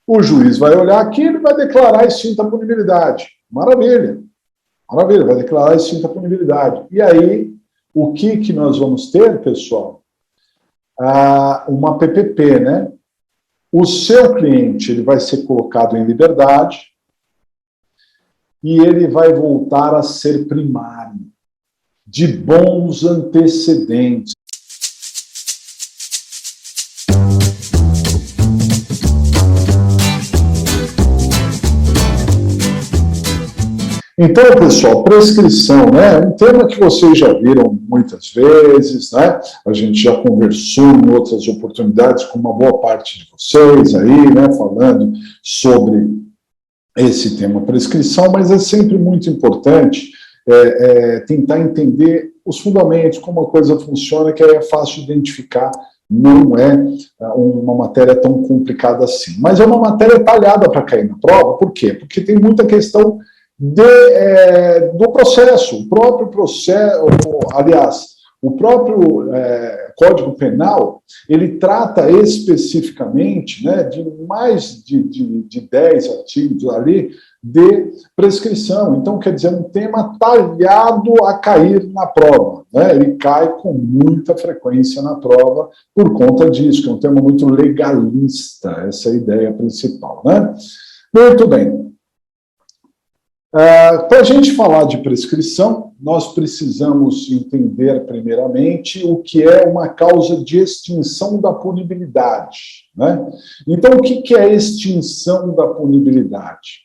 O juiz vai olhar aquilo e vai declarar extinta a punibilidade. Maravilha. Maravilha, vai declarar extinta a punibilidade. E aí, o que nós vamos ter, pessoal? Uma PPP, né? O seu cliente ele vai ser colocado em liberdade e ele vai voltar a ser primário, de bons antecedentes. Então, pessoal, prescrição, né, é um tema que vocês já viram muitas vezes, né, a gente já conversou em outras oportunidades com uma boa parte de vocês aí, né, falando sobre esse tema prescrição, mas é sempre muito importante tentar entender os fundamentos, como a coisa funciona, que aí é fácil de identificar, não é uma matéria tão complicada assim. Mas é uma matéria talhada para cair na prova, por quê? Porque tem muita questão do processo, o próprio processo, aliás, o próprio Código Penal, ele trata especificamente, né, de mais de 10 artigos ali de prescrição. Então, quer dizer, é um tema talhado a cair na prova, né? Ele cai com muita frequência na prova por conta disso, que é um tema muito legalista, essa é a ideia principal, né? Muito bem. Para a gente falar de prescrição, nós precisamos entender, primeiramente, o que é uma causa de extinção da punibilidade, né? Então, o que é extinção da punibilidade?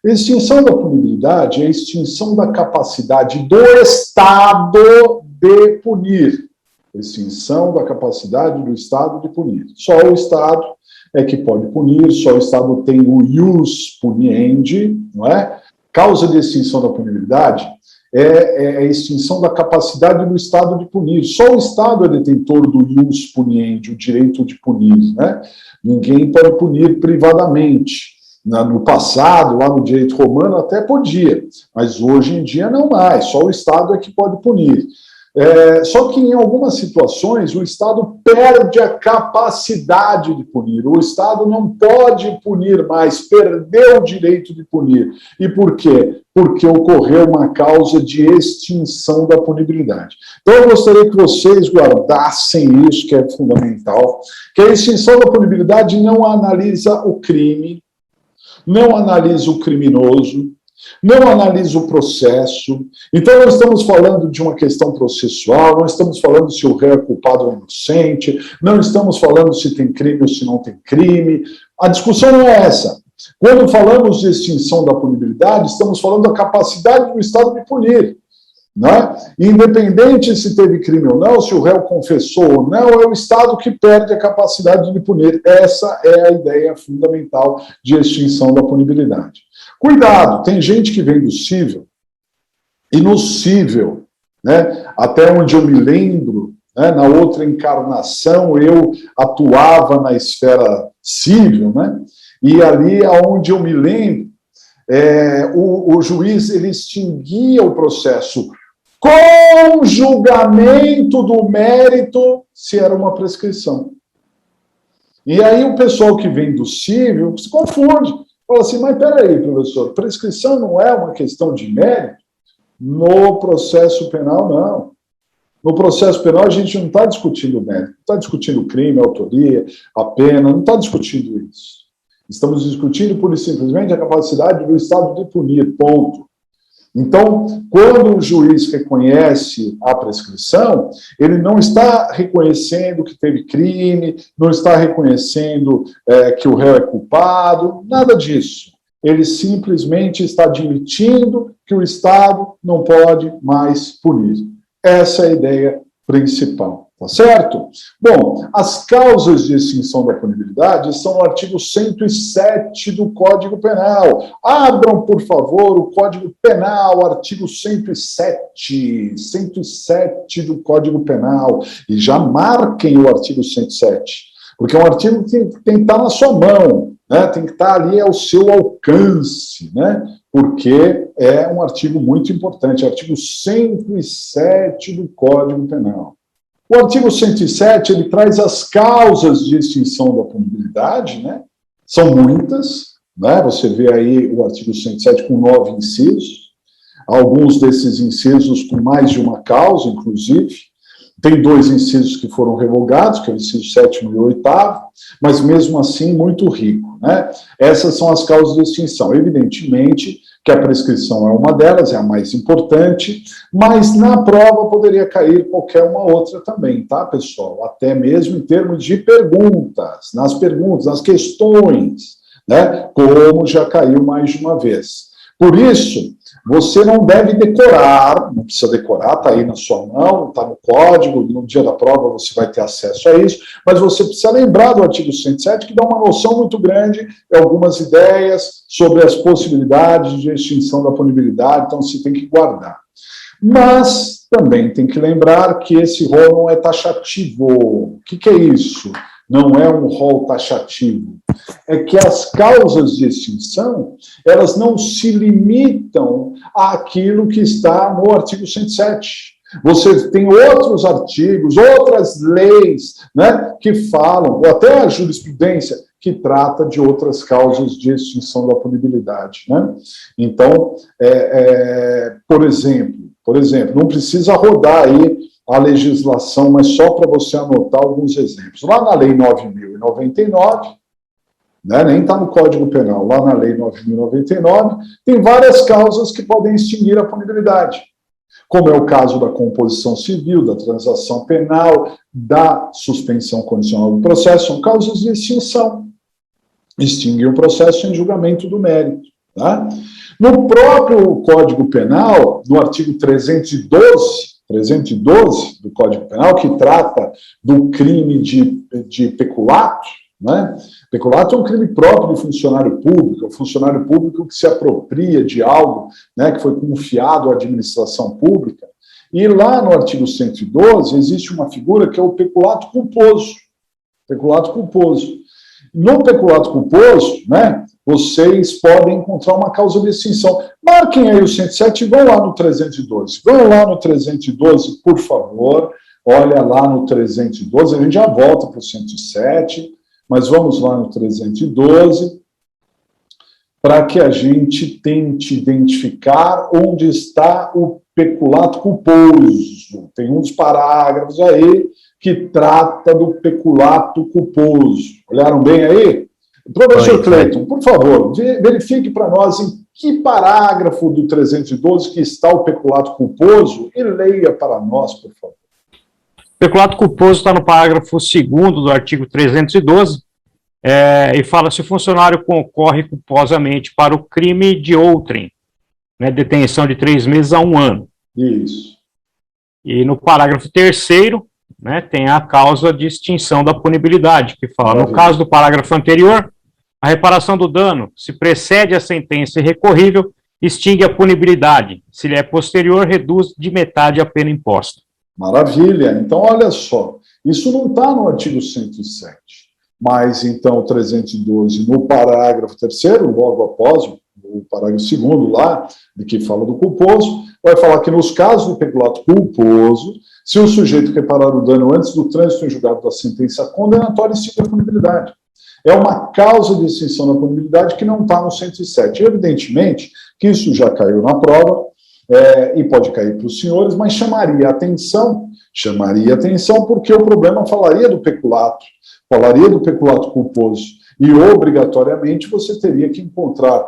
Extinção da punibilidade é a extinção da capacidade do Estado de punir. Extinção da capacidade do Estado de punir. Só o Estado é que pode punir, só o Estado tem o ius puniendi, não é? Causa de extinção da punibilidade é a extinção da capacidade do Estado de punir. Só o Estado é detentor do ius puniendi, o direito de punir, né? Ninguém pode punir privadamente. No passado, lá no direito romano, até podia, mas hoje em dia não mais, só o Estado é que pode punir. Só que em algumas situações o Estado perde a capacidade de punir, o Estado não pode punir mais, perdeu o direito de punir. E por quê? Porque ocorreu uma causa de extinção da punibilidade. Então eu gostaria que vocês guardassem isso, que é fundamental, que a extinção da punibilidade não analisa o crime, não analisa o criminoso, não analisa o processo. Então, nós estamos falando de uma questão processual, não estamos falando se o réu é culpado ou inocente, não estamos falando se tem crime ou se não tem crime. A discussão não é essa. Quando falamos de extinção da punibilidade, estamos falando da capacidade do Estado de punir, né? Independente se teve crime ou não, se o réu confessou ou não, é o Estado que perde a capacidade de punir. Essa é a ideia fundamental de extinção da punibilidade. Cuidado, tem gente que vem do cível, e no cível, né, até onde eu me lembro, né, na outra encarnação eu atuava na esfera cível, né, e ali aonde eu me lembro, o juiz ele extinguia o processo com julgamento do mérito se era uma prescrição. E aí o pessoal que vem do cível se confunde. Fala assim, mas peraí, professor, prescrição não é uma questão de mérito? No processo penal, não. No processo penal, a gente não está discutindo o mérito, não está discutindo o crime, a autoria, a pena, não está discutindo isso. Estamos discutindo, pura e simplesmente, a capacidade do Estado de punir, ponto. Então, quando o juiz reconhece a prescrição, ele não está reconhecendo que teve crime, não está reconhecendo que o réu é culpado, nada disso. Ele simplesmente está admitindo que o Estado não pode mais punir. Essa é a ideia principal. Tá certo? Bom, as causas de extinção da punibilidade estão no artigo 107 do Código Penal. Abram, por favor, o Código Penal, artigo 107 do Código Penal, e já marquem o artigo 107, porque é um artigo que tem que estar na sua mão, né? Tem que estar ali ao seu alcance, né? Porque é um artigo muito importante, artigo 107 do Código Penal. O artigo 107, ele traz as causas de extinção da punibilidade, né? São muitas, né? Você vê aí o artigo 107 com 9 incisos, alguns desses incisos com mais de uma causa, inclusive. Tem 2 incisos que foram revogados, que é o inciso 7º e 8º, mas mesmo assim muito rico, né? Essas são as causas de extinção. Evidentemente que a prescrição é uma delas, é a mais importante, mas na prova poderia cair qualquer uma outra também, tá, pessoal? Até mesmo em termos de perguntas, nas questões, né? Como já caiu mais de uma vez. Por isso, você não deve decorar, não precisa decorar, está aí na sua mão, está no código, no dia da prova você vai ter acesso a isso, mas você precisa lembrar do artigo 107, que dá uma noção muito grande, algumas ideias sobre as possibilidades de extinção da punibilidade, então você tem que guardar. Mas também tem que lembrar que esse rol não é taxativo. O que é isso? Não é um rol taxativo. É que as causas de extinção, elas não se limitam àquilo que está no artigo 107. Você tem outros artigos, outras leis, né, que falam, ou até a jurisprudência, que trata de outras causas de extinção da punibilidade, né? Então, por exemplo, não precisa rodar aí a legislação, mas só para você anotar alguns exemplos. Lá na Lei 9.099, né, nem está no Código Penal, lá na Lei 9.099, tem várias causas que podem extinguir a punibilidade, como é o caso da composição civil, da transação penal, da suspensão condicional do processo, são causas de extinção. Extinguir o processo em julgamento do mérito. Tá? No próprio Código Penal, no artigo 312 do Código Penal, que trata do crime de peculato, né? Peculato é um crime próprio do funcionário público, o funcionário público que se apropria de algo, né, que foi confiado à administração pública, e lá no artigo 112 existe uma figura que é o peculato culposo. Peculato culposo. No peculato culposo, né, vocês podem encontrar uma causa de extinção. Marquem aí o 107 e vão lá no 312. Vão lá no 312, por favor. Olha lá no 312, a gente já volta para o 107, mas vamos lá no 312, para que a gente tente identificar onde está o peculato culposo. Tem uns parágrafos aí que trata do peculato culposo. Olharam bem aí? Professor Cleiton, por favor, verifique para nós em que parágrafo do 312 que está o peculato culposo e leia para nós, por favor. O peculato culposo está no parágrafo 2º do artigo 312, e fala se o funcionário concorre culposamente para o crime de outrem, né, detenção de 3 meses a 1 ano. Isso. E no parágrafo 3º, né, tem a causa de extinção da punibilidade, que fala, no caso do parágrafo anterior, a reparação do dano, se precede a sentença irrecorrível, extingue a punibilidade. Se lhe é posterior, reduz de metade a pena imposta. Maravilha. Então, olha só, isso não está no artigo 107, mas, então, o 312, no parágrafo 3º, logo após o parágrafo 2º lá, de que fala do culposo, vai falar que nos casos do peculato culposo, se o sujeito reparar o dano antes do trânsito em julgado da sentença condenatória, extingue a punibilidade. É uma causa de extinção da punibilidade que não está no 107. Evidentemente que isso já caiu na prova, e pode cair para os senhores, mas chamaria atenção porque o problema falaria do peculato culposo, e obrigatoriamente você teria que encontrar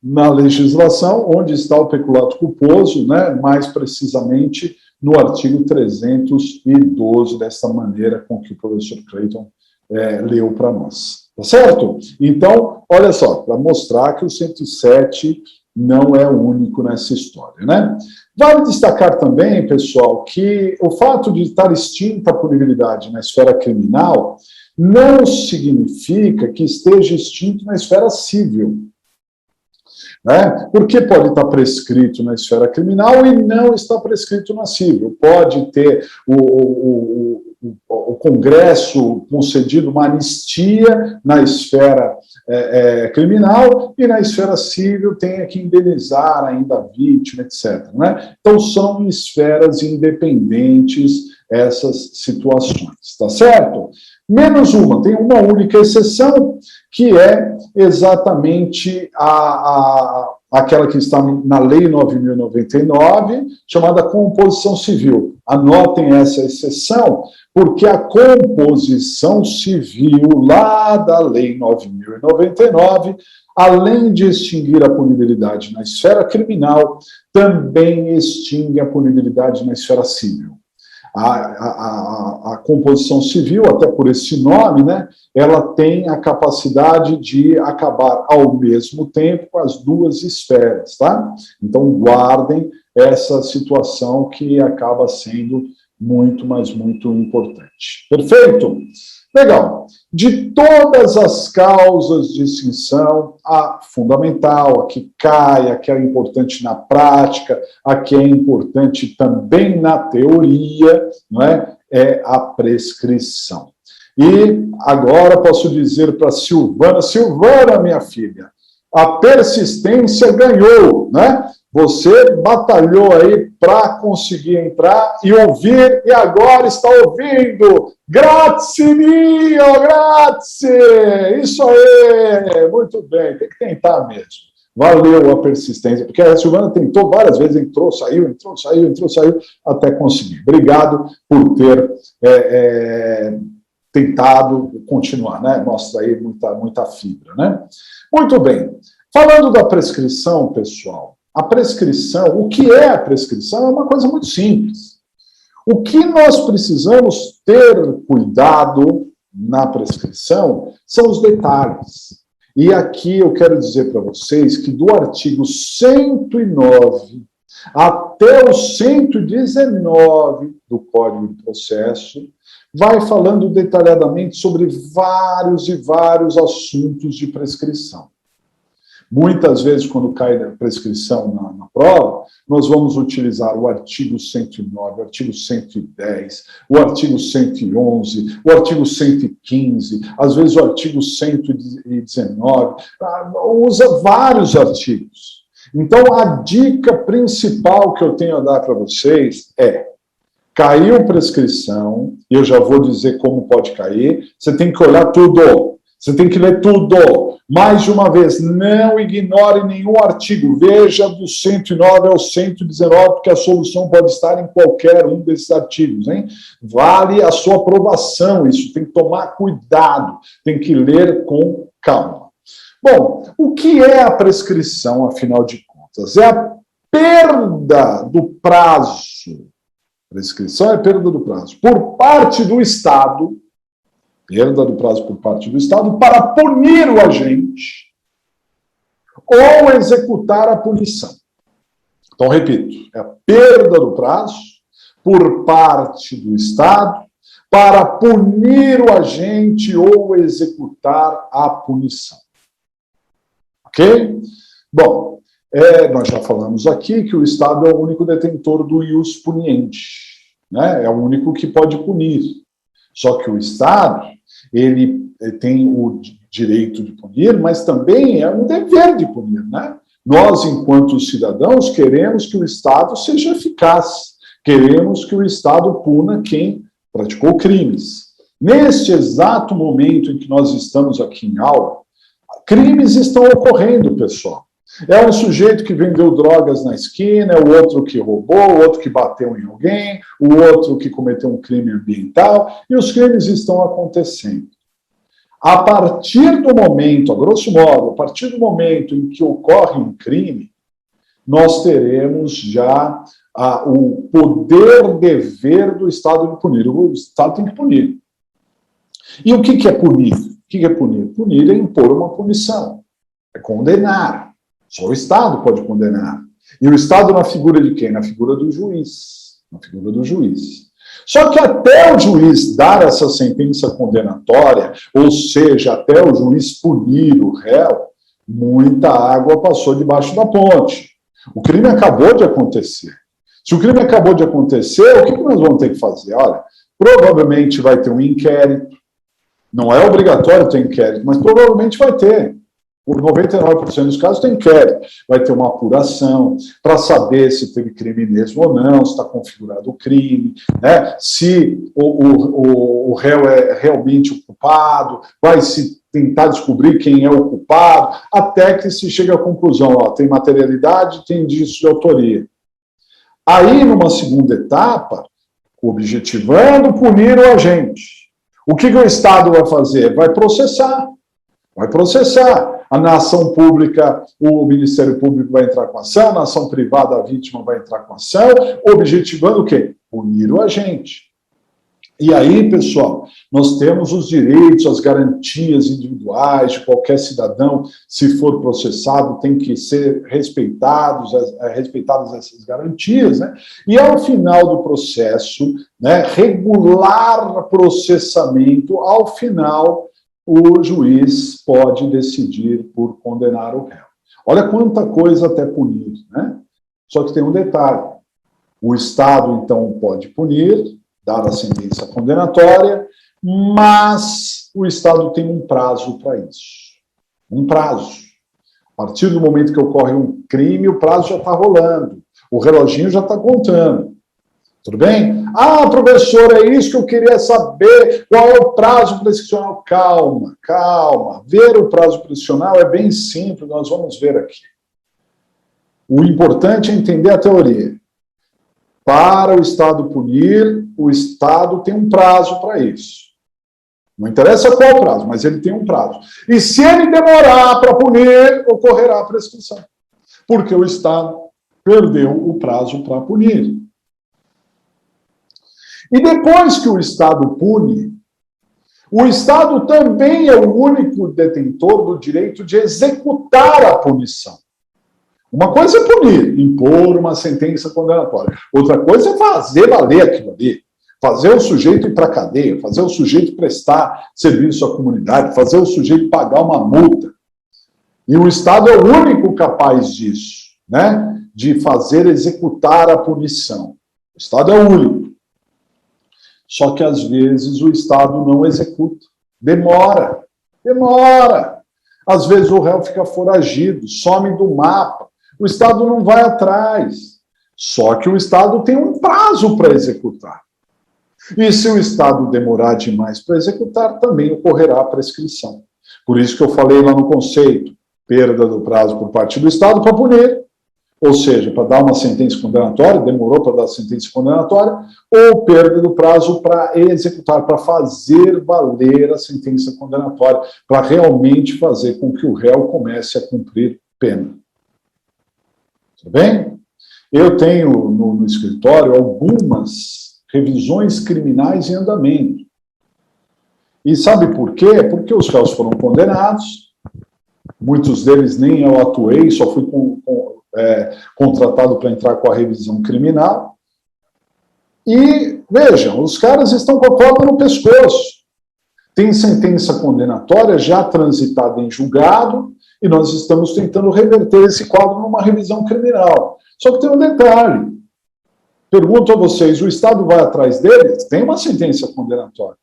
na legislação onde está o peculato culposo, né, mais precisamente no artigo 312, dessa maneira com que o professor Cleiton leu para nós. Tá certo? Então, olha só, para mostrar que o 107 não é o único nessa história, né? Vale destacar também, pessoal, que o fato de estar extinta a punibilidade na esfera criminal não significa que esteja extinto na esfera civil, né? Porque pode estar prescrito na esfera criminal e não está prescrito na civil. Pode ter o Congresso concedido uma anistia na esfera criminal e na esfera civil tem que indenizar ainda a vítima, etc. Né? Então, são esferas independentes essas situações, tá certo? Menos uma, tem uma única exceção, que é exatamente aquela que está na Lei 9.099, chamada composição civil. Anotem essa exceção, porque a composição civil, lá da Lei 9.099, além de extinguir a punibilidade na esfera criminal, também extingue a punibilidade na esfera civil. A composição civil, até por esse nome, né, ela tem a capacidade de acabar ao mesmo tempo com as duas esferas, tá? Então, guardem essa situação que acaba sendo muito, mas muito importante. Perfeito? Legal. De todas as causas de extinção, a fundamental, a que cai, a que é importante na prática, a que é importante também na teoria, não é? É a prescrição. E agora posso dizer para Silvana, Silvana, minha filha, a persistência ganhou, né? Você batalhou aí para conseguir entrar e ouvir, e agora está ouvindo. Grazie, mio, grazie! Isso aí! Muito bem, tem que tentar mesmo. Valeu a persistência, porque a Silvana tentou várias vezes, entrou, saiu, até conseguir. Obrigado por ter tentado continuar, né? Mostra aí muita fibra, né? Muito bem. Falando da prescrição, pessoal, a prescrição, o que é a prescrição? É uma coisa muito simples. O que nós precisamos ter cuidado na prescrição são os detalhes. E aqui eu quero dizer para vocês que do artigo 109 até o 119 do Código de Processo, vai falando detalhadamente sobre vários e vários assuntos de prescrição. Muitas vezes, quando cai a prescrição na prova, nós vamos utilizar o artigo 109, o artigo 110, o artigo 111, o artigo 115, às vezes o artigo 119, usa vários artigos. Então, a dica principal que eu tenho a dar para vocês é: caiu prescrição, e eu já vou dizer como pode cair, você tem que olhar tudo, você tem que ler tudo. Mais de uma vez, não ignore nenhum artigo, veja do 109 ao 119, porque a solução pode estar em qualquer um desses artigos, hein? Vale a sua aprovação, isso tem que tomar cuidado, tem que ler com calma. Bom, o que é a prescrição, afinal de contas? É a perda do prazo. Prescrição é perda do prazo por parte do Estado, perda do prazo por parte do Estado, para punir o agente ou executar a punição. Então, repito, é a perda do prazo por parte do Estado para punir o agente ou executar a punição. Ok? Bom, nós já falamos aqui que o Estado é o único detentor do ius puniendi, né? É o único que pode punir. Só que o Estado, ele tem o direito de punir, mas também é um dever de punir, né? Nós, enquanto cidadãos, queremos que o Estado seja eficaz, queremos que o Estado puna quem praticou crimes. Neste exato momento em que nós estamos aqui em aula, crimes estão ocorrendo, pessoal. É um sujeito que vendeu drogas na esquina, é o outro que roubou, o outro que bateu em alguém, o outro que cometeu um crime ambiental, e os crimes estão acontecendo. A partir do momento, a grosso modo, a partir do momento em que ocorre um crime, nós teremos já o poder-dever do Estado de punir. O Estado tem que punir. E o que é punir? O que é punir? Punir é impor uma punição, é condenar. Só o Estado pode condenar. E o Estado na figura de quem? Na figura do juiz. Na figura do juiz. Só que até o juiz dar essa sentença condenatória, ou seja, até o juiz punir o réu, muita água passou debaixo da ponte. O crime acabou de acontecer. Se o crime acabou de acontecer, o que nós vamos ter que fazer? Olha, provavelmente vai ter um inquérito. Não é obrigatório ter inquérito, mas provavelmente vai ter. Por 99% dos casos tem inquérito. Vai ter uma apuração para saber se teve crime mesmo ou não, se está configurado o crime, né? Se o réu é realmente o culpado, vai se tentar descobrir quem é o culpado, até que se chega à conclusão, ó, tem materialidade, tem indício de autoria. Aí, numa segunda etapa, objetivando punir o agente. O que o Estado vai fazer? Vai processar. Vai processar. Na ação pública, o Ministério Público vai entrar com ação, na ação privada, a vítima vai entrar com ação, objetivando o quê? Punir o agente. E aí, pessoal, nós temos os direitos, as garantias individuais de qualquer cidadão, se for processado, tem que ser respeitadas essas garantias, né? E ao final do processo, né, regular processamento, ao final, o juiz pode decidir por condenar o réu. Olha quanta coisa até punir, né? Só que tem um detalhe. O Estado, então, pode punir, dar a sentença condenatória, mas o Estado tem um prazo para isso. Um prazo. A partir do momento que ocorre um crime, o prazo já está rolando. O reloginho já está contando. Tudo bem? Ah, professor, é isso que eu queria saber. Qual é o prazo prescricional? Calma, calma. Ver o prazo prescricional é bem simples, nós vamos ver aqui. O importante é entender a teoria. Para o Estado punir, o Estado tem um prazo para isso. Não interessa qual prazo, mas ele tem um prazo. E se ele demorar para punir, ocorrerá a prescrição. Porque o Estado perdeu o prazo para punir. E depois que o Estado pune, o Estado também é o único detentor do direito de executar a punição. Uma coisa é punir, impor uma sentença condenatória. Outra coisa é fazer valer aquilo ali. Fazer o sujeito ir para a cadeia, fazer o sujeito prestar serviço à comunidade, fazer o sujeito pagar uma multa. E o Estado é o único capaz disso, né? De fazer executar a punição. O Estado é o único. Só que, às vezes, o Estado não executa. Demora. Às vezes o réu fica foragido, some do mapa. O Estado não vai atrás. Só que o Estado tem um prazo para executar. E se o Estado demorar demais para executar, também ocorrerá a prescrição. Por isso que eu falei lá no conceito, perda do prazo por parte do Estado para punir, ou seja, para dar uma sentença condenatória, demorou para dar a sentença condenatória, ou perda do prazo para executar, para fazer valer a sentença condenatória, para realmente fazer com que o réu comece a cumprir pena. Tudo bem? Eu tenho no escritório algumas revisões criminais em andamento. E sabe por quê? Porque os réus foram condenados, muitos deles nem eu atuei, só fui contratado para entrar com a revisão criminal. E, vejam, os caras estão com a corda no pescoço. Tem sentença condenatória já transitada em julgado, e nós estamos tentando reverter esse quadro numa revisão criminal. Só que tem um detalhe. Pergunto a vocês, o Estado vai atrás deles? Tem uma sentença condenatória.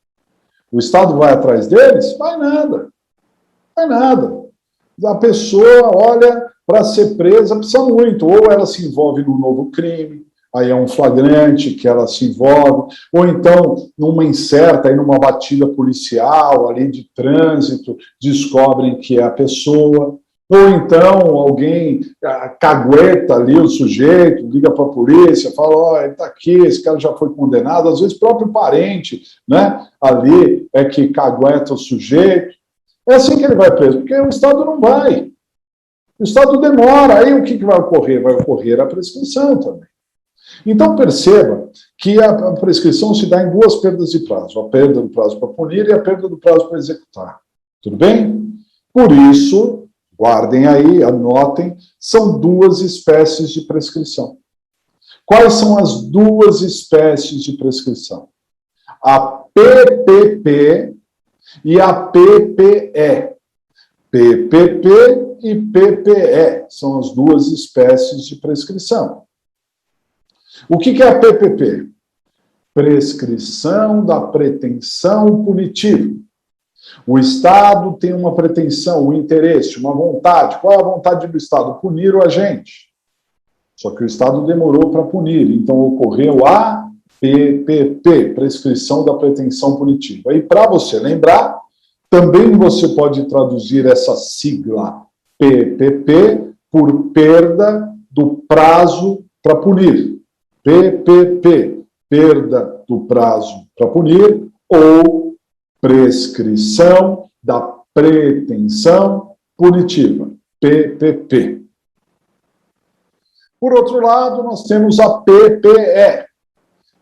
O Estado vai atrás deles? Vai nada. Vai nada. A pessoa, olha, para ser presa precisa muito. Ou ela se envolve num novo crime, aí é um flagrante que ela se envolve, ou então, numa incerta, aí numa batida policial, ali de trânsito, descobrem que é a pessoa. Ou então, alguém cagueta ali o sujeito, liga para a polícia, fala, ó, ele está aqui, esse cara já foi condenado. Às vezes, próprio parente, né, ali é que cagueta o sujeito. É assim que ele vai preso, porque o Estado não vai. O Estado demora. Aí o que vai ocorrer? Vai ocorrer a prescrição também. Então, perceba que a prescrição se dá em duas perdas de prazo. A perda do prazo para punir e a perda do prazo para executar. Tudo bem? Por isso, guardem aí, anotem, são duas espécies de prescrição. Quais são as duas espécies de prescrição? A PPP e a PPE. PPP e PPE são as duas espécies de prescrição. O que é a PPP? Prescrição da pretensão punitiva. O Estado tem uma pretensão, um interesse, uma vontade. Qual é a vontade do Estado? Punir o agente. Só que o Estado demorou para punir, então ocorreu a PPP, prescrição da pretensão punitiva. E para você lembrar, também você pode traduzir essa sigla PPP por perda do prazo para punir. PPP, perda do prazo para punir, ou prescrição da pretensão punitiva, PPP. Por outro lado, nós temos a PPE.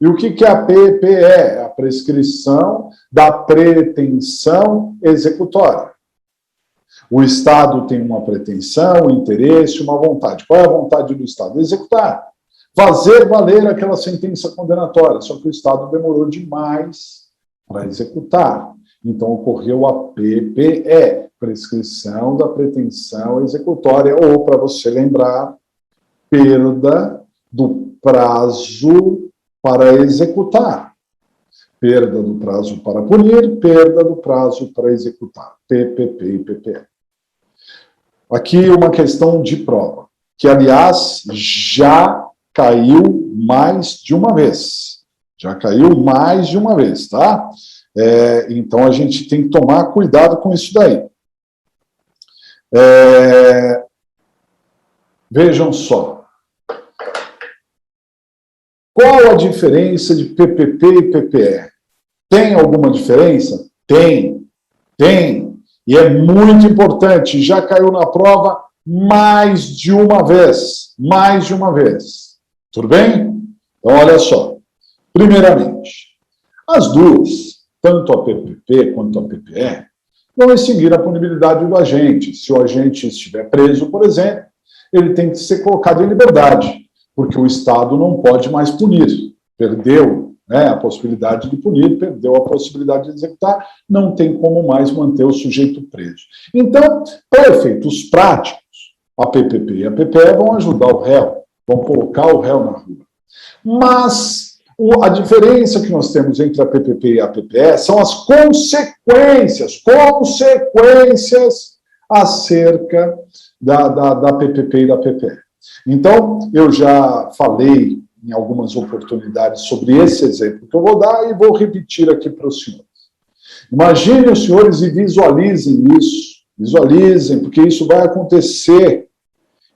E o que é a PPE? A prescrição da pretensão executória. O Estado tem uma pretensão, um interesse, uma vontade. Qual é a vontade do Estado? Executar. Fazer valer aquela sentença condenatória. Só que o Estado demorou demais para executar. Então, ocorreu a PPE, prescrição da pretensão executória, ou, para você lembrar, perda do prazo para executar. Perda do prazo para punir, perda do prazo para executar. PPP e PPE. Aqui uma questão de prova, que, aliás, já caiu mais de uma vez. Já caiu mais de uma vez, tá? Então, a gente tem que tomar cuidado com isso daí. Vejam só. Qual a diferença de PPP e PPE? Tem alguma diferença? Tem. E é muito importante. Já caiu na prova mais de uma vez. Mais de uma vez. Tudo bem? Então, olha só. Primeiramente, as duas, tanto a PPP quanto a PPE, vão extinguir a punibilidade do agente. Se o agente estiver preso, por exemplo, ele tem que ser colocado em liberdade, porque o Estado não pode mais punir. Perdeu, né, a possibilidade de punir, perdeu a possibilidade de executar, não tem como mais manter o sujeito preso. Então, para efeitos práticos, a PPP e a PPE vão ajudar o réu, vão colocar o réu na rua. Mas a diferença que nós temos entre a PPP e a PPE são as consequências acerca da PPP e da PPE. Então, eu já falei em algumas oportunidades sobre esse exemplo que eu vou dar e vou repetir aqui para os senhores. Imaginem os senhores e visualizem isso. Visualizem, porque isso vai acontecer.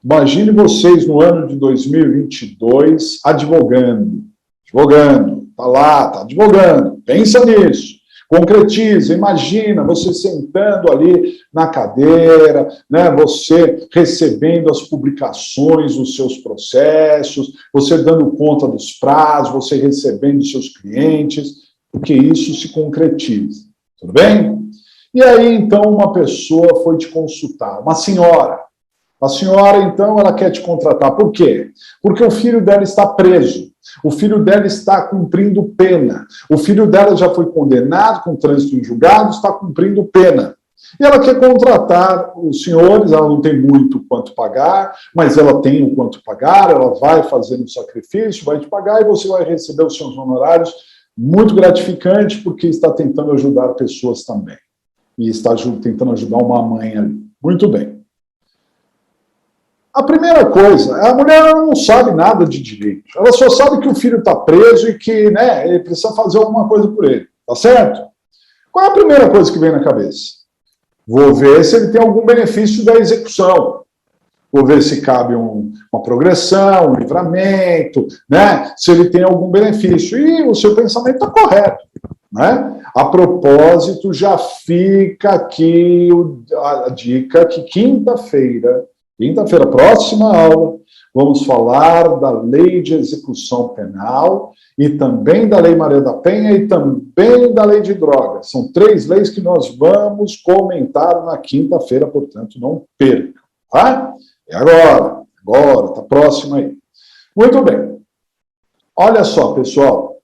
Imagine vocês no ano de 2022 advogando. Está lá, está advogando. Pensa nisso. Concretiza, imagina você sentando ali na cadeira, né, você recebendo as publicações dos seus processos, você dando conta dos prazos, você recebendo seus clientes, porque isso se concretiza. Tudo bem? E aí, então, uma pessoa foi te consultar, uma senhora. A senhora, então, ela quer te contratar. Por quê? Porque o filho dela está preso. O filho dela está cumprindo pena. O filho dela já foi condenado com trânsito em julgado, está cumprindo pena. E ela quer contratar os senhores, ela não tem muito quanto pagar, mas ela tem o quanto pagar, ela vai fazendo o sacrifício, vai te pagar e você vai receber os seus honorários, muito gratificante, porque está tentando ajudar pessoas também. E está tentando ajudar uma mãe ali. Muito bem. A primeira coisa, a mulher não sabe nada de direito. Ela só sabe que o filho está preso e que, né, ele precisa fazer alguma coisa por ele. Tá certo? Qual é a primeira coisa que vem na cabeça? Vou ver se ele tem algum benefício da execução. Vou ver se cabe uma progressão, um livramento, né? Se ele tem algum benefício. E o seu pensamento está correto. Né? A propósito, já fica aqui a dica que quinta-feira, próxima aula, vamos falar da Lei de Execução Penal e também da Lei Maria da Penha e também da Lei de Drogas. São 3 leis que nós vamos comentar na quinta-feira, portanto, não percam. Tá? É agora, está próximo aí. Muito bem. Olha só, pessoal.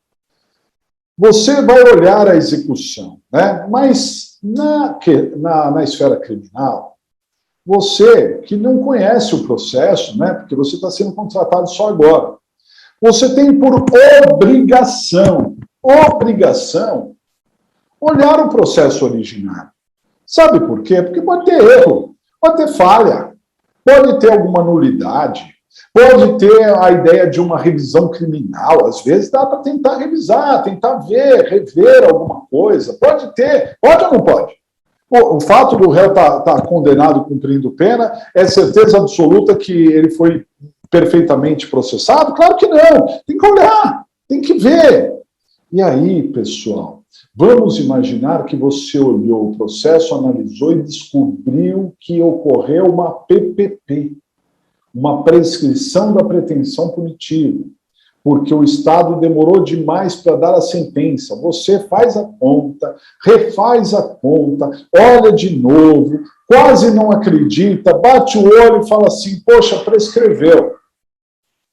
Você vai olhar a execução, né? Mas na esfera criminal, você que não conhece o processo, né, porque você está sendo contratado só agora, você tem por obrigação, olhar o processo originário. Sabe por quê? Porque pode ter erro, pode ter falha, pode ter alguma nulidade, pode ter a ideia de uma revisão criminal. Às vezes dá para tentar revisar, tentar ver, rever alguma coisa. Pode ter, pode ou não pode? O fato do réu estar condenado cumprindo pena é certeza absoluta que ele foi perfeitamente processado? Claro que não. Tem que olhar, tem que ver. E aí, pessoal, vamos imaginar que você olhou o processo, analisou e descobriu que ocorreu uma PPP, uma prescrição da pretensão punitiva, porque o Estado demorou demais para dar a sentença. Você faz a conta, refaz a conta, olha de novo, quase não acredita, bate o olho e fala assim, poxa, prescreveu.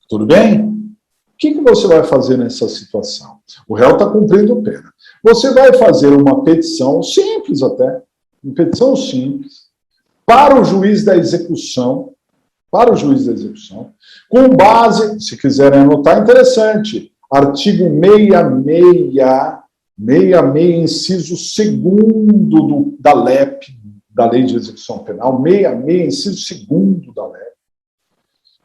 Tudo bem? O que você vai fazer nessa situação? O réu está cumprindo pena. Você vai fazer uma petição simples até, uma petição simples, para o juiz da execução, com base, se quiserem anotar, interessante, artigo 66, inciso 2º da LEP, da Lei de Execução Penal, 66, inciso 2º da LEP.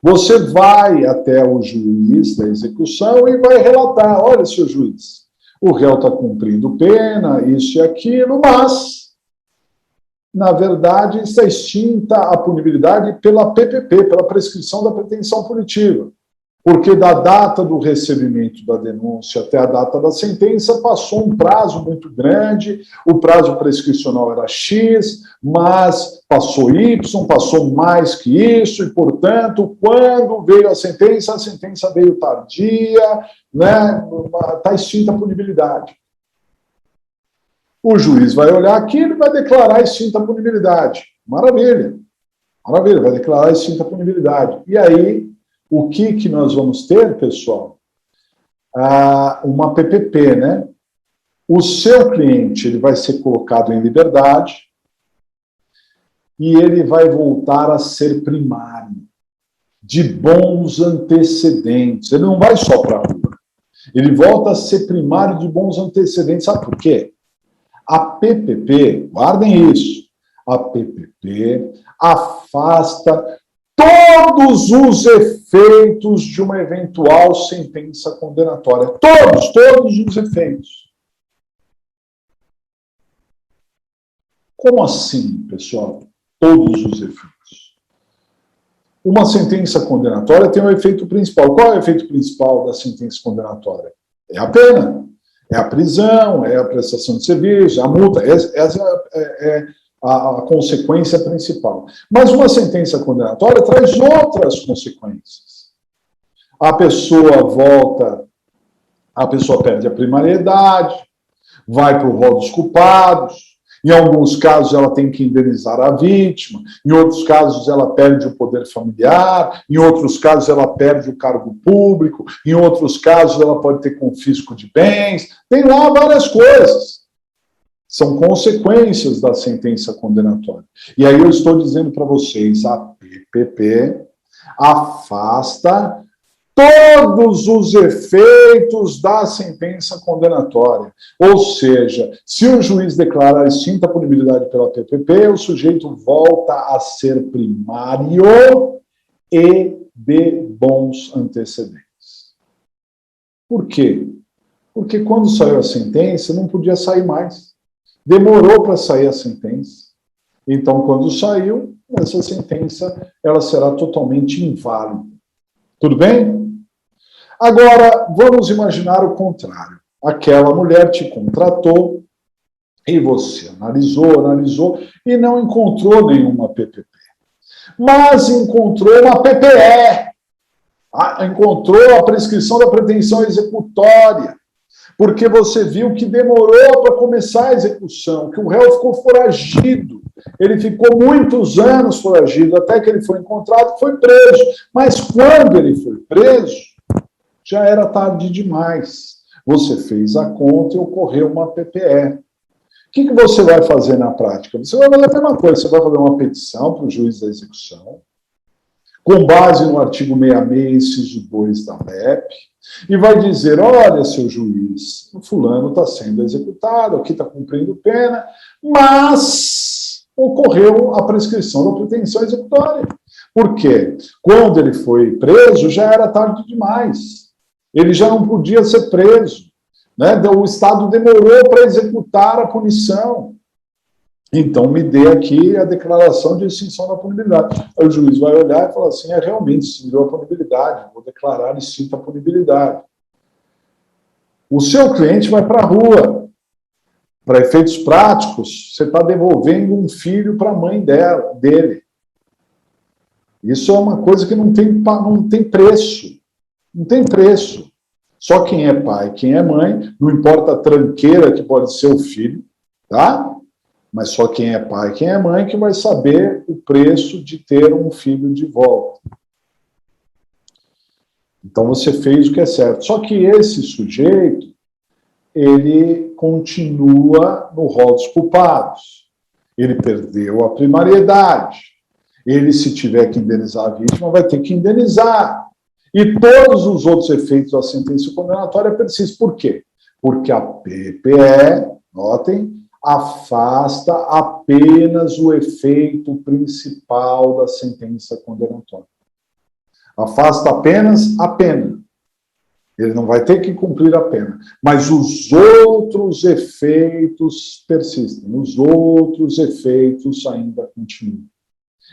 Você vai até o juiz da execução e vai relatar, olha, seu juiz, o réu está cumprindo pena, isso e aquilo, mas, na verdade, está extinta a punibilidade pela PPP, pela prescrição da pretensão punitiva. Porque da data do recebimento da denúncia até a data da sentença passou um prazo muito grande, o prazo prescricional era X, mas passou Y, passou mais que isso, e, portanto, quando veio a sentença veio tardia, né? Está extinta a punibilidade. O juiz vai olhar aquilo e vai declarar extinta a punibilidade. Maravilha, maravilha, vai declarar extinta a punibilidade. E aí, o que nós vamos ter, pessoal? Uma PPP, né? O seu cliente ele vai ser colocado em liberdade e ele vai voltar a ser primário, de bons antecedentes. Ele não vai só para a rua. Ele volta a ser primário de bons antecedentes. Sabe por quê? A PPP, guardem isso, a PPP afasta todos os efeitos de uma eventual sentença condenatória. Todos os efeitos. Como assim, pessoal? Todos os efeitos. Uma sentença condenatória tem um efeito principal. Qual é o efeito principal da sentença condenatória? É a pena, é a prisão, é a prestação de serviço, é a multa. Essa é a consequência principal. Mas uma sentença condenatória traz outras consequências. A pessoa perde a primariedade, vai para o rol dos culpados, em alguns casos ela tem que indenizar a vítima, em outros casos ela perde o poder familiar, em outros casos ela perde o cargo público, em outros casos ela pode ter confisco de bens, tem lá várias coisas. São consequências da sentença condenatória. E aí eu estou dizendo para vocês, a PPP afasta todos os efeitos da sentença condenatória. Ou seja, se o juiz declarar extinta a punibilidade pela PPP, o sujeito volta a ser primário e de bons antecedentes. Por quê? Porque quando saiu a sentença, não podia sair mais. Demorou para sair a sentença. Então, quando saiu, essa sentença ela será totalmente inválida. Tudo bem? Agora, vamos imaginar o contrário. Aquela mulher te contratou e você analisou e não encontrou nenhuma PPP. Mas encontrou uma PPE. Encontrou a prescrição da pretensão executória. Porque você viu que demorou para começar a execução, que o réu ficou foragido. Ele ficou muitos anos foragido, até que ele foi encontrado e foi preso. Mas quando ele foi preso, já era tarde demais. Você fez a conta e ocorreu uma PPE. O que você vai fazer na prática? Você vai fazer a mesma coisa, você vai fazer uma petição para o juiz da execução, com base no artigo 66, inciso 2 da LEP, e vai dizer, olha, seu juiz, o fulano está sendo executado, aqui está cumprindo pena, mas ocorreu a prescrição da pretensão executória. Por quê? Quando ele foi preso, já era tarde demais. Ele já não podia ser preso, né? O Estado demorou para executar a punição. Então, me dê aqui a declaração de extinção da punibilidade. Aí o juiz vai olhar e falar assim, realmente extinguiu a punibilidade, vou declarar extinta a punibilidade. O seu cliente vai para a rua. Para efeitos práticos, você está devolvendo um filho para a mãe dele. Isso é uma coisa que não tem preço. Não tem preço. Só quem é pai, quem é mãe, não importa a tranqueira que pode ser o filho, tá? Mas só quem é pai, quem é mãe, que vai saber o preço de ter um filho de volta. Então você fez o que é certo. Só que esse sujeito, ele continua no rol dos culpados. Ele perdeu a primariedade. Ele, se tiver que indenizar a vítima, vai ter que indenizar. E todos os outros efeitos da sentença condenatória persistem. Por quê? Porque a PPE, notem, afasta apenas o efeito principal da sentença condenatória. Afasta apenas a pena. Ele não vai ter que cumprir a pena. Mas os outros efeitos persistem. Os outros efeitos ainda continuam.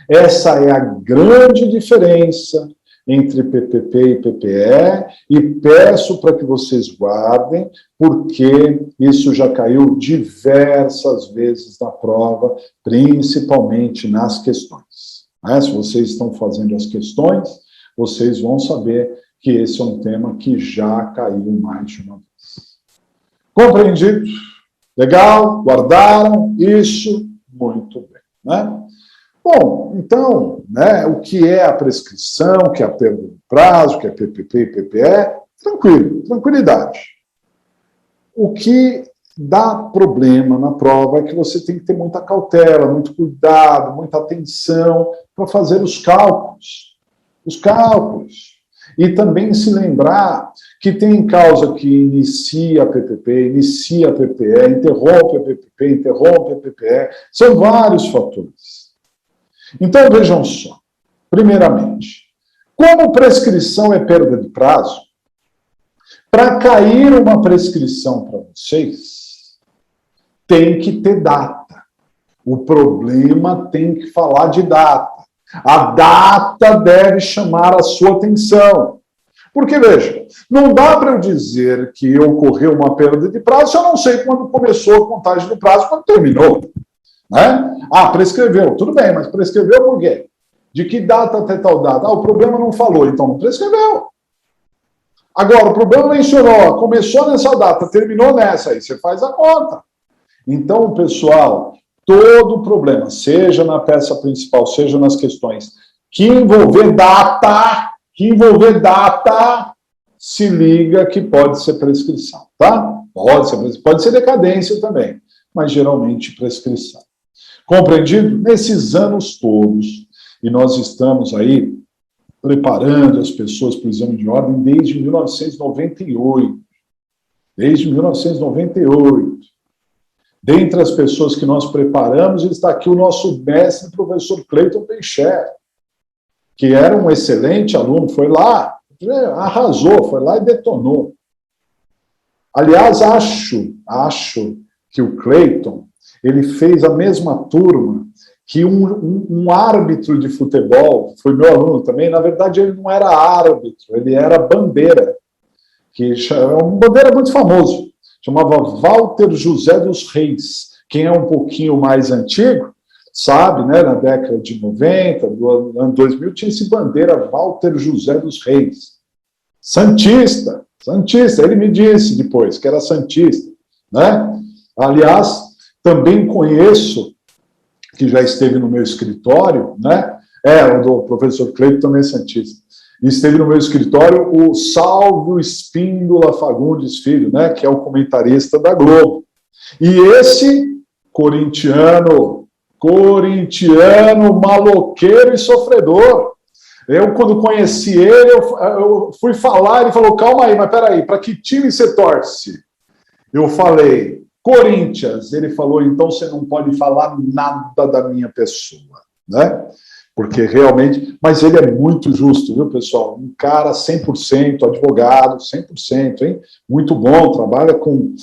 Essa é a grande diferença entre PPP e PPE, e peço para que vocês guardem, porque isso já caiu diversas vezes na prova, principalmente nas questões. Se vocês estão fazendo as questões, vocês vão saber que esse é um tema que já caiu mais de uma vez. Compreendido? Legal? Guardaram? Isso? Muito bem, né? Bom, então, né, o que é a prescrição, o que é a perda de prazo, o que é PPP e PPE, tranquilo, tranquilidade. O que dá problema na prova é que você tem que ter muita cautela, muito cuidado, muita atenção para fazer os cálculos. Os cálculos. E também se lembrar que tem causa que inicia a PPP, inicia a PPE, interrompe a PPP, interrompe a PPE. São vários fatores. Então, vejam só. Primeiramente, como prescrição é perda de prazo, para cair uma prescrição para vocês, tem que ter data. O problema tem que falar de data. A data deve chamar a sua atenção. Porque, veja, não dá para eu dizer que ocorreu uma perda de prazo se eu não sei quando começou a contagem do prazo, quando terminou. Né? Prescreveu. Tudo bem, mas prescreveu por quê? De que data até tal data? O problema não falou, então não prescreveu. Agora, o problema mencionou, começou nessa data, terminou nessa, aí você faz a conta. Então, pessoal, todo problema, seja na peça principal, seja nas questões, que envolver data, se liga que pode ser prescrição, tá? Pode ser decadência também, mas geralmente prescrição. Compreendido? Nesses anos todos, e nós estamos aí preparando as pessoas para o exame de ordem desde 1998. Desde 1998. Dentre as pessoas que nós preparamos, está aqui o nosso mestre, professor Cleiton Teixeira, que era um excelente aluno, foi lá, arrasou, foi lá e detonou. Aliás, acho que o Cleiton, ele fez a mesma turma que um árbitro de futebol, foi meu aluno também, na verdade ele não era árbitro, ele era bandeira, que é um bandeira muito famoso, chamava Walter José dos Reis. Quem é um pouquinho mais antigo, sabe, né, na década de 90, do ano 2000, tinha esse bandeira Walter José dos Reis. Santista, ele me disse depois que era santista, né? Aliás, também conheço, que já esteve no meu escritório, né? O do professor Cleiton também é santista. Esteve no meu escritório o Salvio Espíndola Fagundes Filho, né? Que é o comentarista da Globo. E esse corintiano maloqueiro e sofredor. Eu, quando conheci ele, eu fui falar, ele falou, calma aí, mas peraí, para que time você torce? Eu falei, Corinthians, ele falou, então você não pode falar nada da minha pessoa, né? Porque realmente, mas ele é muito justo, viu, pessoal? Um cara 100%, advogado, 100%, hein? Muito bom, trabalha com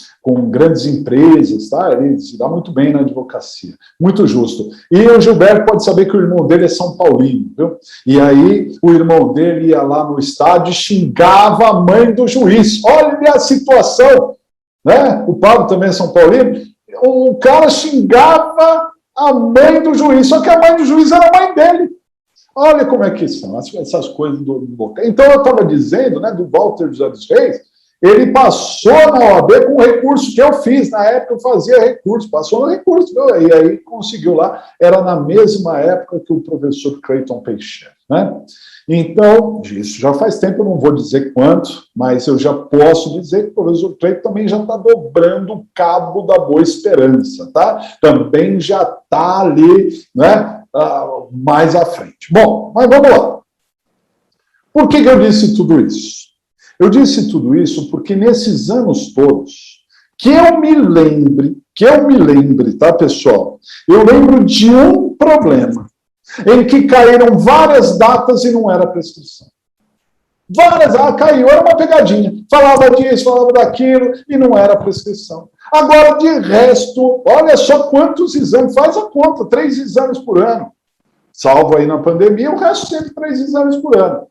grandes empresas, tá? Ele se dá muito bem na advocacia. Muito justo. E o Gilberto pode saber que o irmão dele é São Paulino, viu? E aí o irmão dele ia lá no estádio e xingava a mãe do juiz. Olha a situação, né? O Pablo também é São Paulino. O cara xingava a mãe do juiz, só que a mãe do juiz era a mãe dele. Olha como é que são essas coisas do local. Então, eu estava dizendo, né, do Walter dos Reis, ele passou na OAB com o recurso que eu fiz. Na época, eu fazia recurso, passou no recurso, viu? E aí conseguiu lá. Era na mesma época que o professor Cleiton Peixeira, né? Então, isso já faz tempo, eu não vou dizer quanto, mas eu já posso dizer que o professor Cleiton também já está dobrando o cabo da Boa Esperança, tá? Também já está ali, né, mais à frente. Bom, mas vamos lá. Por que eu disse tudo isso? Eu disse tudo isso porque nesses anos todos, que eu me lembre, tá, pessoal? Eu lembro de um problema em que caíram várias datas e não era prescrição. Várias, caiu, era uma pegadinha. Falava disso, falava daquilo e não era prescrição. Agora, de resto, olha só quantos exames, faz a conta, 3 exames por ano. Salvo aí na pandemia, o resto sempre 3 exames por ano.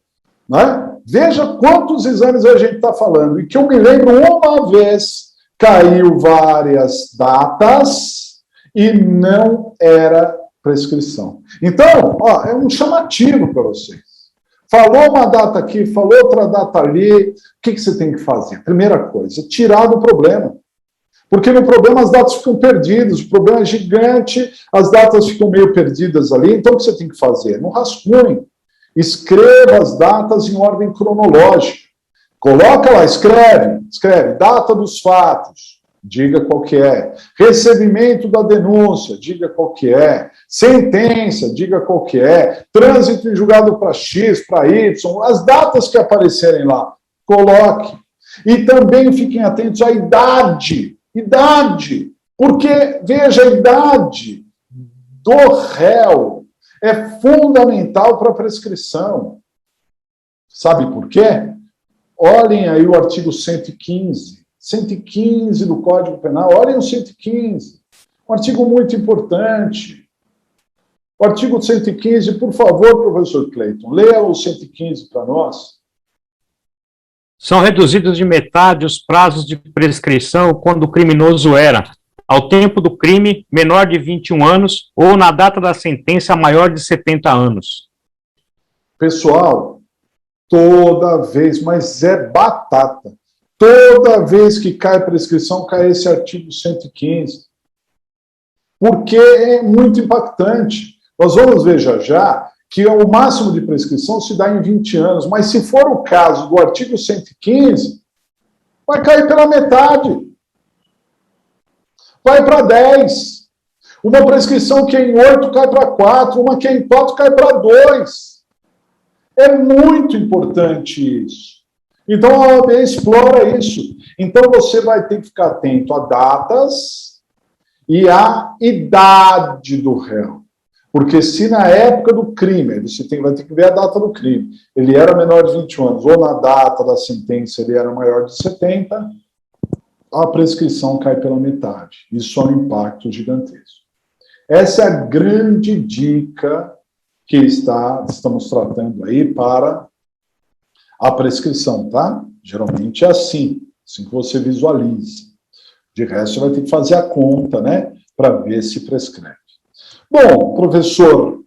Né? Veja quantos exames a gente está falando. E que eu me lembro, uma vez caiu várias datas e não era prescrição. Então, ó, é um chamativo para vocês. Falou uma data aqui, falou outra data ali, o que você tem que fazer? Primeira coisa, tirar do problema. Porque no problema as datas ficam perdidas, o problema é gigante, as datas ficam meio perdidas ali, então o que você tem que fazer? No rascunho, escreva as datas em ordem cronológica. Coloca lá, escreve, data dos fatos, diga qual que é. Recebimento da denúncia, diga qual que é. Sentença, diga qual que é. Trânsito em julgado para X, para Y, as datas que aparecerem lá, coloque. E também fiquem atentos à idade. Idade. Porque, veja, a idade do réu é fundamental para a prescrição. Sabe por quê? Olhem aí o artigo 115. 115 do Código Penal, olhem o 115. Um artigo muito importante. O artigo 115, por favor, professor Cleiton, leia o 115 para nós. São reduzidos de metade os prazos de prescrição quando o criminoso era, ao tempo do crime, menor de 21 anos ou na data da sentença maior de 70 anos. Pessoal, toda vez, mas é batata. Toda vez que cai prescrição, cai esse artigo 115. Porque é muito impactante. Nós vamos ver já que o máximo de prescrição se dá em 20 anos, mas se for o caso do artigo 115, vai cair pela metade. Vai para 10. Uma prescrição que é em 8 cai para 4, uma que é em 4 cai para 2. É muito importante isso. Então a OAB explora isso. Então você vai ter que ficar atento a datas e à idade do réu. Porque se na época do crime, você vai ter que ver a data do crime, ele era menor de 21 anos, ou na data da sentença ele era maior de 70, a prescrição cai pela metade. Isso é um impacto gigantesco. Essa é a grande dica que estamos tratando aí para a prescrição, tá? Geralmente é assim que você visualiza. De resto, você vai ter que fazer a conta, né? Para ver se prescreve. Bom, professor,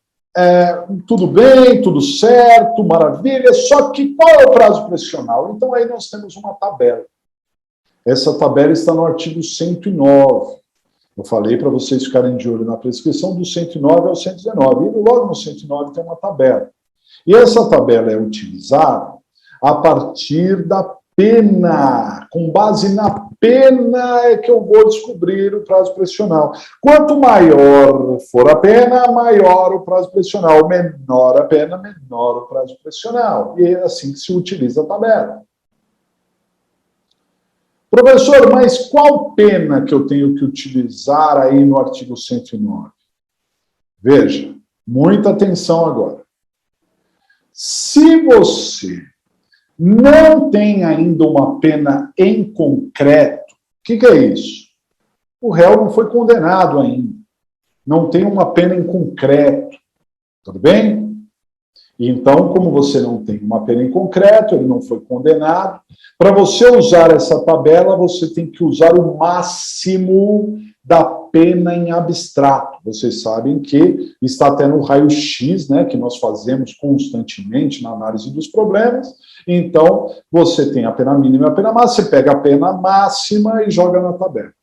tudo bem, tudo certo, maravilha, só que qual é o prazo prescricional? Então aí nós temos uma tabela. Essa tabela está no artigo 109. Eu falei para vocês ficarem de olho na prescrição do 109 ao 119. E logo no 109 tem uma tabela. E essa tabela é utilizada a partir da pena. Com base na pena é que eu vou descobrir o prazo prescricional. Quanto maior for a pena, maior o prazo prescricional. Menor a pena, menor o prazo prescricional. E é assim que se utiliza a tabela. Professor, mas qual pena que eu tenho que utilizar aí no artigo 109? Veja, muita atenção agora. Se você não tem ainda uma pena em concreto, o que é isso? O réu não foi condenado ainda. Não tem uma pena em concreto. Tudo bem? Então, como você não tem uma pena em concreto, ele não foi condenado, para você usar essa tabela, você tem que usar o máximo da pena em abstrato. Vocês sabem que está até no raio-x, né, que nós fazemos constantemente na análise dos problemas. Então, você tem a pena mínima e a pena máxima, você pega a pena máxima e joga na tabela.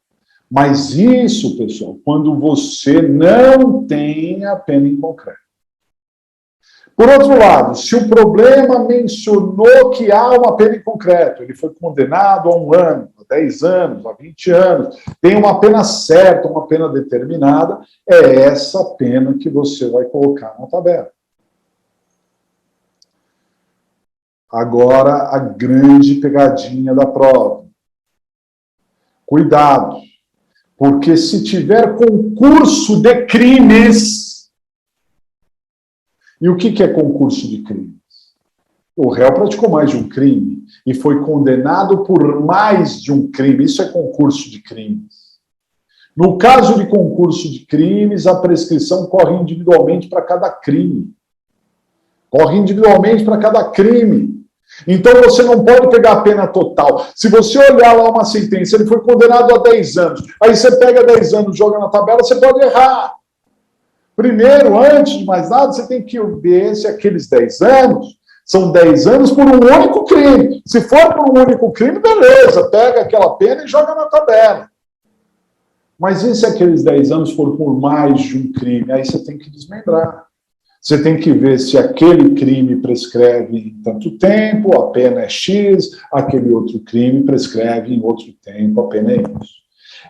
Mas isso, pessoal, quando você não tem a pena em concreto. Por outro lado, se o problema mencionou que há uma pena em concreto, ele foi condenado a 1 ano, a 10 anos, a 20 anos, tem uma pena certa, uma pena determinada, é essa pena que você vai colocar na tabela. Agora, a grande pegadinha da prova. Cuidado, porque se tiver concurso de crimes... E o que é concurso de crimes? O réu praticou mais de um crime e foi condenado por mais de um crime. Isso é concurso de crimes. No caso de concurso de crimes, a prescrição corre individualmente para cada crime. Corre individualmente para cada crime. Então você não pode pegar a pena total. Se você olhar lá uma sentença, ele foi condenado a 10 anos. Aí você pega 10 anos, joga na tabela, você pode errar. Primeiro, antes de mais nada, você tem que ver se aqueles 10 anos são 10 anos por um único crime. Se for por um único crime, beleza, pega aquela pena e joga na tabela. Mas e se aqueles 10 anos for por mais de um crime? Aí você tem que desmembrar. Você tem que ver se aquele crime prescreve em tanto tempo, a pena é X, aquele outro crime prescreve em outro tempo, a pena é Y.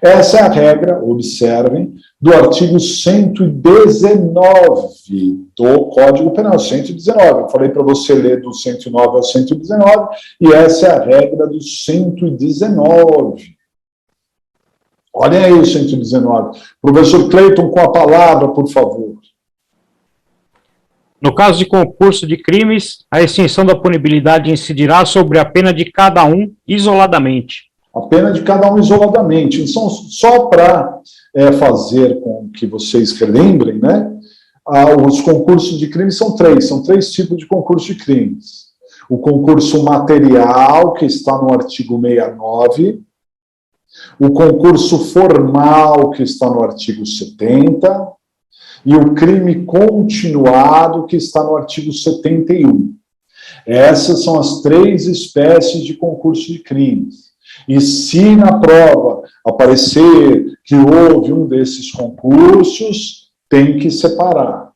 Essa é a regra, observem, do artigo 119 do Código Penal, 119. Eu falei para você ler do 109 ao 119, e essa é a regra do 119. Olhem aí o 119. Professor Cleiton, com a palavra, por favor. No caso de concurso de crimes, a extinção da punibilidade incidirá sobre a pena de cada um isoladamente. A pena de cada um isoladamente. Então, só para fazer com que vocês relembrem, né? Os concursos de crimes são três tipos de concurso de crimes. O concurso material, que está no artigo 69, o concurso formal, que está no artigo 70, e o crime continuado, que está no artigo 71. Essas são as 3 espécies de concurso de crimes. E se na prova aparecer que houve um desses concursos, tem que separar.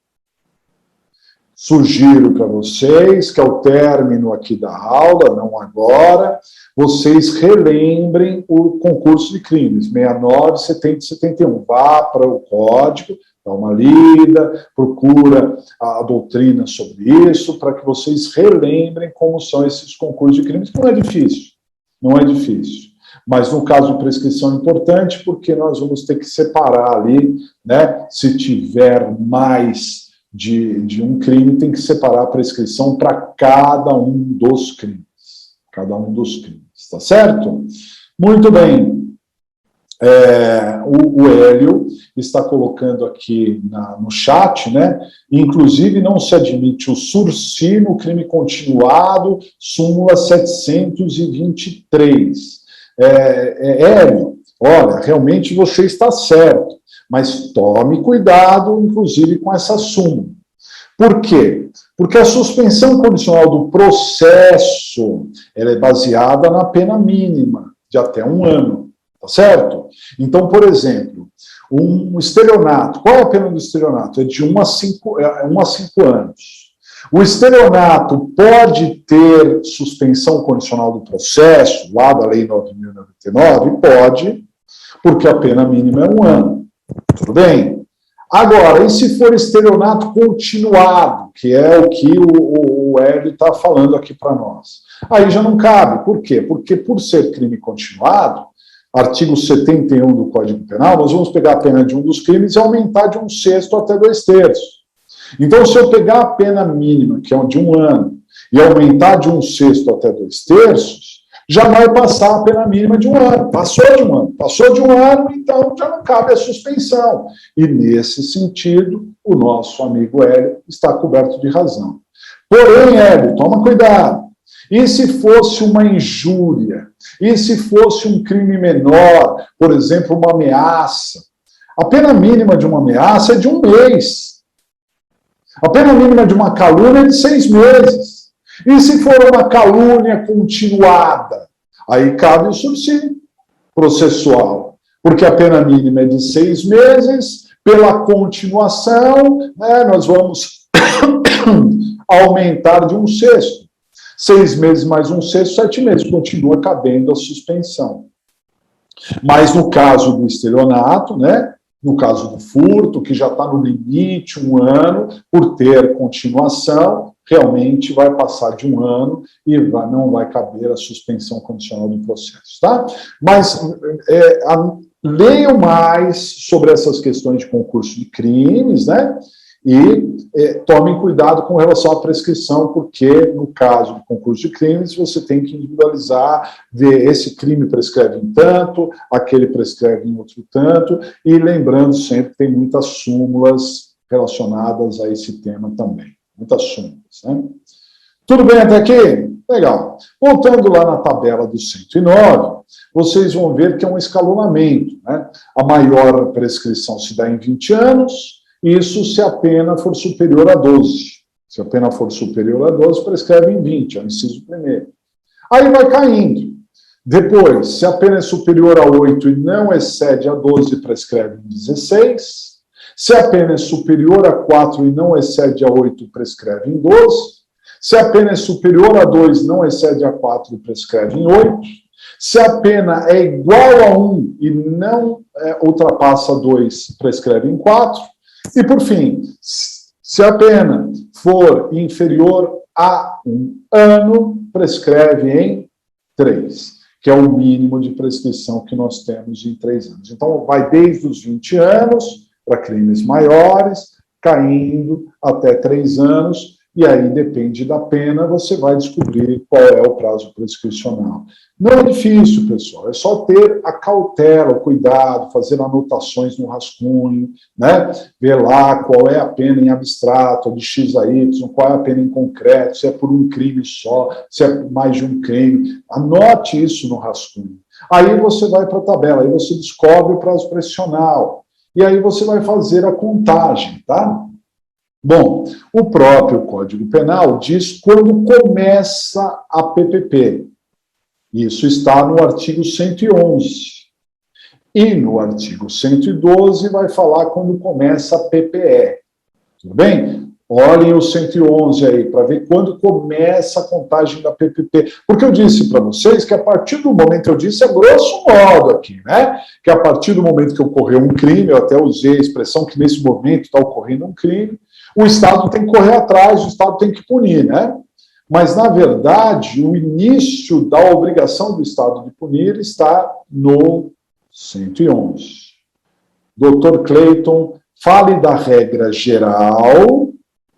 Sugiro para vocês que ao término aqui da aula, não agora, vocês relembrem o concurso de crimes, 69, 70 e 71. Vá para o código, dá uma lida, procura a doutrina sobre isso, para que vocês relembrem como são esses concursos de crimes, que não é difícil. Não é difícil. Mas no caso de prescrição é importante, porque nós vamos ter que separar ali, né? Se tiver mais de um crime, tem que separar a prescrição para cada um dos crimes. Cada um dos crimes, tá certo? Muito bem. O Hélio está colocando aqui no chat, né? Inclusive, não se admite o sursi no crime continuado, súmula 723. Hélio, olha, realmente você está certo, mas tome cuidado, inclusive, com essa súmula. Por quê? Porque a suspensão condicional do processo ela é baseada na pena mínima, de até 1 ano. Tá certo? Então, por exemplo, um estelionato. Qual é a pena do estelionato? É de 1 a 5 anos. O estelionato pode ter suspensão condicional do processo, lá da Lei 9.099? Pode, porque a pena mínima é 1 ano. Tudo bem? Agora, e se for estelionato continuado, que é o que o Hélio está falando aqui para nós? Aí já não cabe. Por quê? Porque por ser crime continuado, artigo 71 do Código Penal, nós vamos pegar a pena de um dos crimes e aumentar de 1/6 até 2/3. Então, se eu pegar a pena mínima, que é de 1 ano, e aumentar de 1/6 até 2/3, já vai passar a pena mínima de 1 ano. Passou de 1 ano. Passou de 1 ano, então já não cabe a suspensão. E, nesse sentido, o nosso amigo Hélio está coberto de razão. Porém, Hélio, toma cuidado. E se fosse uma injúria? E se fosse um crime menor? Por exemplo, uma ameaça? A pena mínima de uma ameaça é de 1 mês. A pena mínima de uma calúnia é de 6 meses. E se for uma calúnia continuada? Aí cabe o subsídio processual, porque a pena mínima é de 6 meses, pela continuação, né, nós vamos aumentar de 1/6. 6 meses mais 1/6, 7 meses, continua cabendo a suspensão. Mas no caso do estelionato, né, no caso do furto, que já está no limite, 1 ano, por ter continuação, realmente vai passar de 1 ano e não vai caber a suspensão condicional do processo, tá? Mas leiam mais sobre essas questões de concurso de crimes, né? E tomem cuidado com relação à prescrição, porque no caso de concurso de crimes, você tem que individualizar, ver esse crime prescreve em tanto, aquele prescreve em outro tanto, e lembrando sempre que tem muitas súmulas relacionadas a esse tema também. Muitas súmulas, né? Tudo bem até aqui? Legal. Voltando lá na tabela do 109, vocês vão ver que é um escalonamento, né? A maior prescrição se dá em 20 anos, isso se a pena for superior a 12. Se a pena for superior a 12, prescreve em 20, é o inciso primeiro. Aí vai caindo. Depois, se a pena é superior a 8 e não excede a 12, prescreve em 16. Se a pena é superior a 4 e não excede a 8, prescreve em 12. Se a pena é superior a 2 e não excede a 4, prescreve em 8. Se a pena é igual a 1 e não ultrapassa 2, prescreve em 4. E, por fim, se a pena for inferior a 1 ano, prescreve em 3, que é o mínimo de prescrição que nós temos em 3 anos. Então, vai desde os 20 anos para crimes maiores, caindo até 3 anos, e aí depende da pena, você vai descobrir qual é o prazo prescricional. Não é difícil, pessoal, é só ter a cautela, o cuidado, fazer anotações no rascunho, né? Ver lá qual é a pena em abstrato, de X a Y, qual é a pena em concreto, se é por um crime só, se é mais de um crime. Anote isso no rascunho. Aí você vai para a tabela, aí você descobre o prazo prescricional. E aí você vai fazer a contagem, tá? Bom, o próprio Código Penal diz quando começa a PPP. Isso está no artigo 111. E no artigo 112 vai falar quando começa a PPE. Tudo bem? Olhem o 111 aí, para ver quando começa a contagem da PPP. Porque eu disse para vocês que a partir do momento, eu disse a grosso modo aqui, né? Que a partir do momento que ocorreu um crime, eu até usei a expressão que nesse momento está ocorrendo um crime, o Estado tem que correr atrás, o Estado tem que punir, né? Mas, na verdade, o início da obrigação do Estado de punir está no 111. Doutor Cleiton, fale da regra geral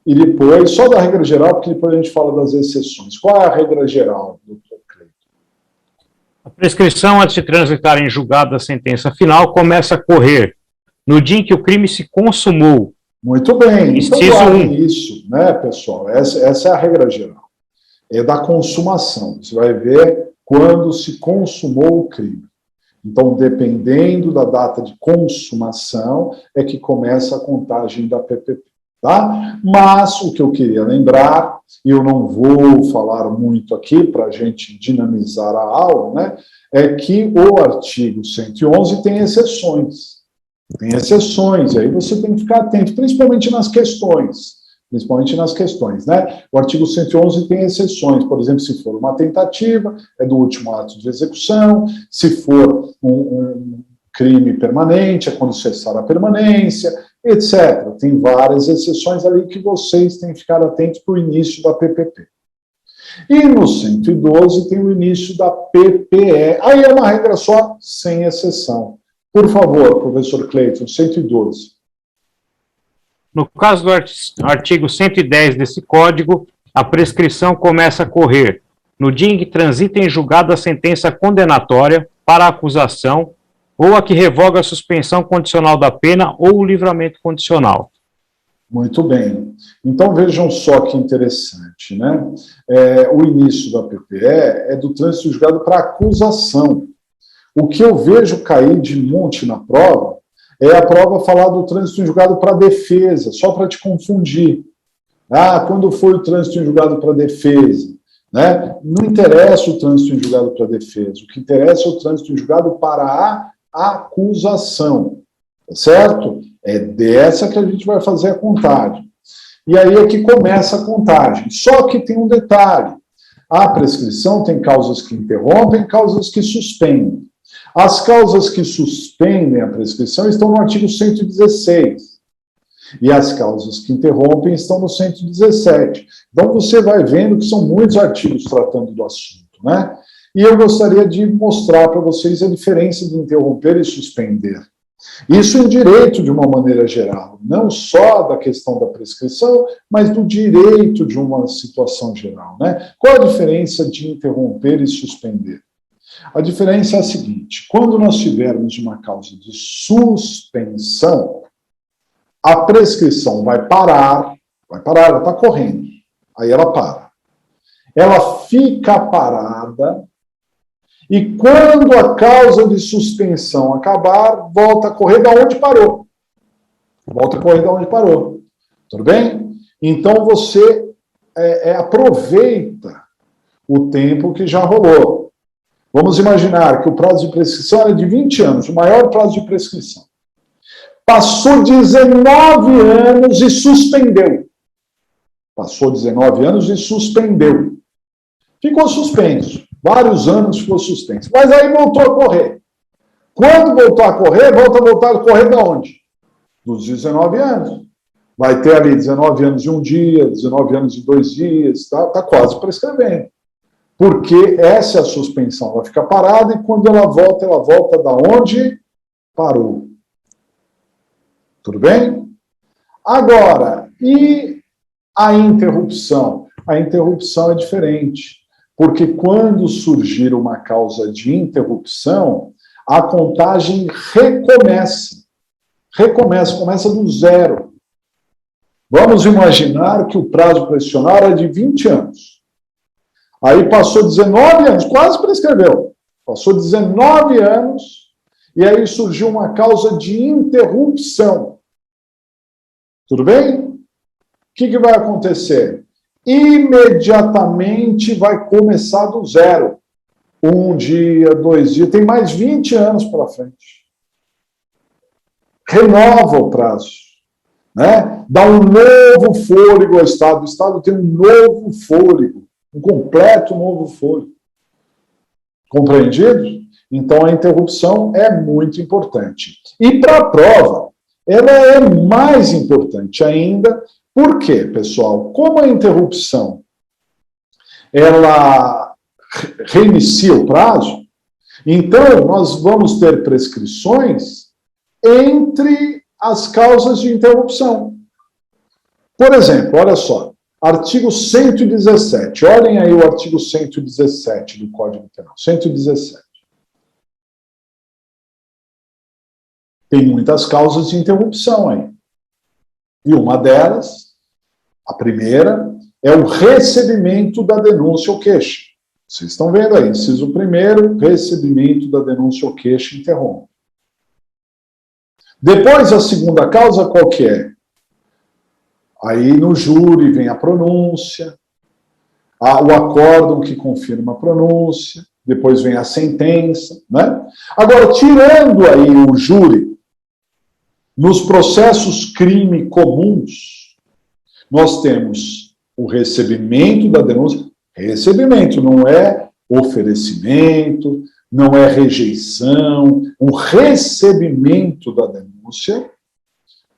e depois, só da regra geral, porque depois a gente fala das exceções. Qual é a regra geral, doutor Cleiton? A prescrição, antes de transitar em julgado da sentença final, começa a correr no dia em que o crime se consumou. Muito bem. Inciso então, 1. Isso, né, pessoal? Essa é a regra geral. É da consumação. Você vai ver quando se consumou o crime. Então, dependendo da data de consumação, é que começa a contagem da PPP. Tá? Mas o que eu queria lembrar, e eu não vou falar muito aqui para a gente dinamizar a aula, né, é que o artigo 111 tem exceções. Tem exceções, e aí você tem que ficar atento, principalmente nas questões. Né? O artigo 111 tem exceções, por exemplo, se for uma tentativa, é do último ato de execução, se for um crime permanente, é quando cessar a permanência, etc. Tem várias exceções ali que vocês têm que ficar atentos para o início da PPP. E no 112 tem o início da PPE. Aí é uma regra só, sem exceção. Por favor, professor Cleiton, 112. No caso do artigo 110 desse Código, a prescrição começa a correr no dia em que transita em julgado a sentença condenatória para a acusação ou a que revoga a suspensão condicional da pena ou o livramento condicional. Muito bem. Então, vejam só que interessante, né? O início da PPE é do trânsito julgado para acusação. O que eu vejo cair de monte na prova é a prova falar do trânsito julgado para defesa, só para te confundir. Ah, quando foi o trânsito julgado para defesa? Né? Não interessa o trânsito julgado para defesa, o que interessa é o trânsito julgado para a acusação, certo? É dessa que a gente vai fazer a contagem. E aí é que começa a contagem. Só que tem um detalhe. A prescrição tem causas que interrompem, causas que suspendem. As causas que suspendem a prescrição estão no artigo 116. E as causas que interrompem estão no 117. Então você vai vendo que são muitos artigos tratando do assunto, né? E eu gostaria de mostrar para vocês a diferença de interromper e suspender. Isso em direito de uma maneira geral, não só da questão da prescrição, mas do direito de uma situação geral, né? Qual a diferença de interromper e suspender? A diferença é a seguinte: quando nós tivermos uma causa de suspensão, a prescrição vai parar, ela está correndo, aí ela para. Ela fica parada, e quando a causa de suspensão acabar, volta a correr da onde parou. Volta a correr da onde parou. Tudo bem? Então você aproveita o tempo que já rolou. Vamos imaginar que o prazo de prescrição era de 20 anos, o maior prazo de prescrição. Passou 19 anos e suspendeu. Passou 19 anos e suspendeu. Ficou suspenso. Vários anos ficou suspenso. Mas aí voltou a correr. Quando voltou a correr, voltar a correr de onde? Dos 19 anos. Vai ter ali 19 anos e um dia, 19 anos e 2 dias, tá quase prescrevendo. Porque essa é a suspensão. Ela fica parada e quando ela volta da onde parou. Tudo bem? Agora, e a interrupção? A interrupção é diferente. Porque quando surgir uma causa de interrupção, a contagem recomeça. Começa do zero. Vamos imaginar que o prazo prescricional era de 20 anos. Aí passou 19 anos, quase prescreveu. Passou 19 anos, e aí surgiu uma causa de interrupção. Tudo bem? O que vai acontecer? Imediatamente vai começar do zero. 1 dia, 2 dias, tem mais 20 anos pela frente. Renova o prazo, né? Dá um novo fôlego ao Estado. O Estado tem um novo fôlego, um completo novo fôlego. Compreendido? Então a interrupção é muito importante. E para a prova, ela é mais importante ainda. Por quê, pessoal? Como a interrupção ela reinicia o prazo, então nós vamos ter prescrições entre as causas de interrupção. Por exemplo, olha só, artigo 117. Olhem aí o artigo 117 do Código Penal. 117. Tem muitas causas de interrupção aí. E uma delas, a primeira, é o recebimento da denúncia ou queixa. Vocês estão vendo aí, inciso 1º, recebimento da denúncia ou queixa interrompe. Depois, a segunda causa, qual que é? Aí no júri vem a pronúncia, o acórdão que confirma a pronúncia, depois vem a sentença, né? Agora, tirando aí o júri, nos processos crime comuns, nós temos o recebimento da denúncia. Recebimento não é oferecimento, não é rejeição. O recebimento da denúncia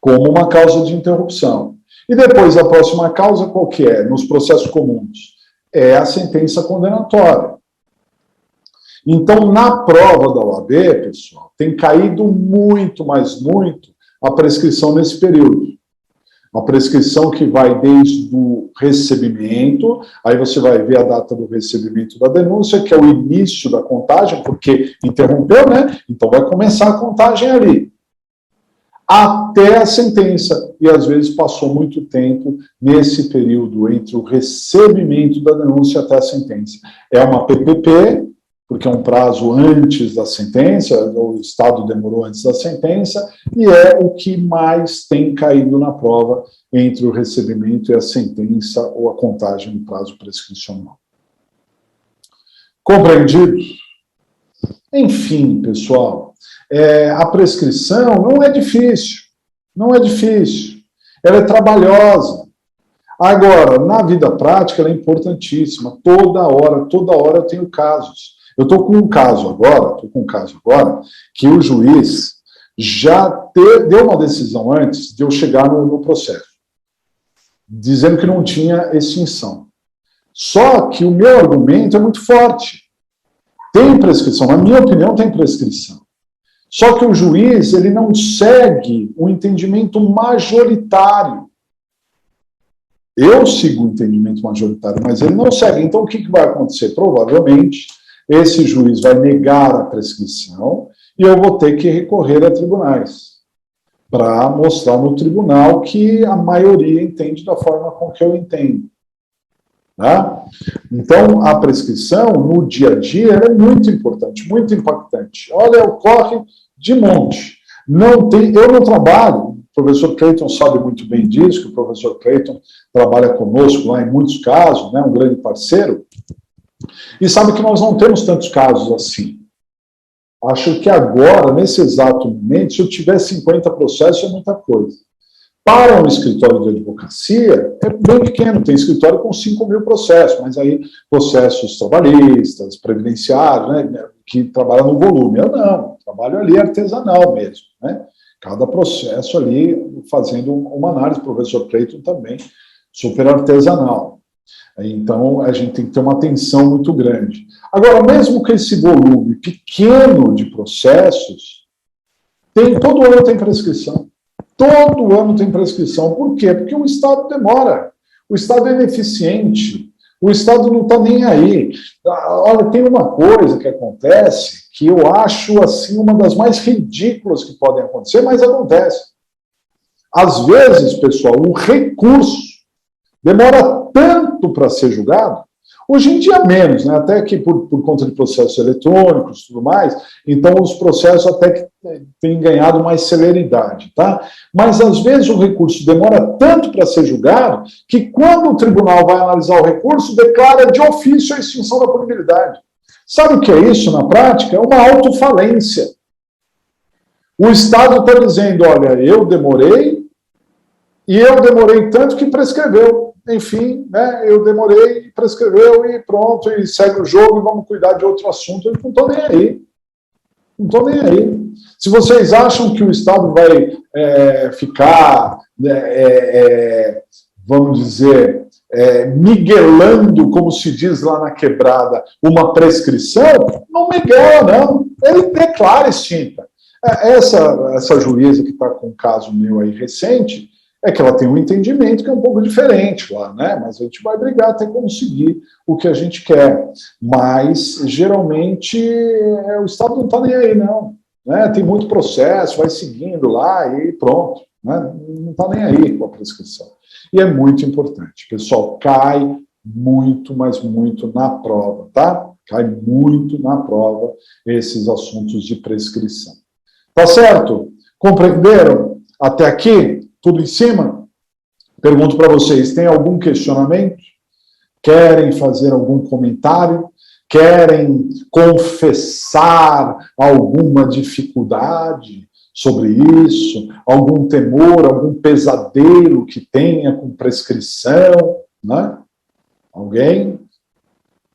como uma causa de interrupção. E depois, a próxima causa, qual que é? Nos processos comuns, é a sentença condenatória. Então, na prova da OAB, pessoal, tem caído muito, mas muito, a prescrição nesse período. A prescrição que vai desde o recebimento, aí você vai ver a data do recebimento da denúncia, que é o início da contagem, porque interrompeu, né? Então vai começar a contagem ali. Até a sentença. E às vezes passou muito tempo nesse período entre o recebimento da denúncia até a sentença. É uma PPP, porque é um prazo antes da sentença, o Estado demorou antes da sentença, e é o que mais tem caído na prova entre o recebimento e a sentença ou a contagem do prazo prescricional. Compreendido? Enfim, pessoal, a prescrição não é difícil, não é difícil, ela é trabalhosa. Agora, na vida prática, ela é importantíssima, toda hora eu tenho casos. Eu estou com um caso agora, que o juiz já deu uma decisão antes de eu chegar no processo, dizendo que não tinha extinção. Só que o meu argumento é muito forte. Tem prescrição, na minha opinião tem prescrição. Só que o juiz, ele não segue o entendimento majoritário. Eu sigo o entendimento majoritário, mas ele não segue. Então o que vai acontecer? Provavelmente, esse juiz vai negar a prescrição e eu vou ter que recorrer a tribunais para mostrar no tribunal que a maioria entende da forma com que eu entendo. Tá? Então, a prescrição, no dia a dia, ela é muito importante, muito impactante. Olha, ocorre de monte. Eu não trabalho, o professor Cleiton sabe muito bem disso, que o professor Cleiton trabalha conosco lá em muitos casos, né, um grande parceiro, e sabe que nós não temos tantos casos assim. Acho que agora, nesse exato momento, se eu tiver 50 processos, é muita coisa. Para um escritório de advocacia, é bem pequeno, tem escritório com 5.000 processos, mas aí processos trabalhistas, previdenciários, né, que trabalham no volume. Eu não, trabalho ali artesanal mesmo, né? Cada processo ali fazendo uma análise, o professor Cleiton também, super artesanal. Então, a gente tem que ter uma atenção muito grande. Agora, mesmo com esse volume pequeno de processos, todo ano tem prescrição. Todo ano tem prescrição. Por quê? Porque o Estado demora. O Estado é ineficiente. O Estado não está nem aí. Olha, tem uma coisa que acontece que eu acho, assim, uma das mais ridículas que podem acontecer, mas acontece. Às vezes, pessoal, o recurso demora tanto para ser julgado, hoje em dia menos, né? Até que por conta de processos eletrônicos e tudo mais, então os processos até que têm ganhado mais celeridade, tá? Mas às vezes o recurso demora tanto para ser julgado, que quando o tribunal vai analisar o recurso, declara de ofício a extinção da punibilidade. Sabe o que é isso na prática? É uma autofalência. O Estado está dizendo, olha, eu demorei, e eu demorei tanto que prescreveu. Enfim, né, eu demorei, prescreveu e pronto, e segue o jogo e vamos cuidar de outro assunto. Eu não estou nem aí. Não estou nem aí. Se vocês acham que o Estado vai ficar, vamos dizer, miguelando, como se diz lá na quebrada, uma prescrição, não miguela, não. Ele declara extinta. Essa juíza que está com um caso meu aí recente, é que ela tem um entendimento que é um pouco diferente lá, né? Mas a gente vai brigar até conseguir o que a gente quer. Mas, geralmente, o Estado não está nem aí, não. Né? Tem muito processo, vai seguindo lá e pronto. Né? Não está nem aí com a prescrição. E é muito importante. Pessoal, cai muito, mas muito na prova, tá? Cai muito na prova esses assuntos de prescrição. Tá certo? Compreenderam até aqui? Tudo em cima? Pergunto para vocês, tem algum questionamento? Querem fazer algum comentário? Querem confessar alguma dificuldade sobre isso? Algum temor, algum pesadelo que tenha com prescrição? Né? Alguém?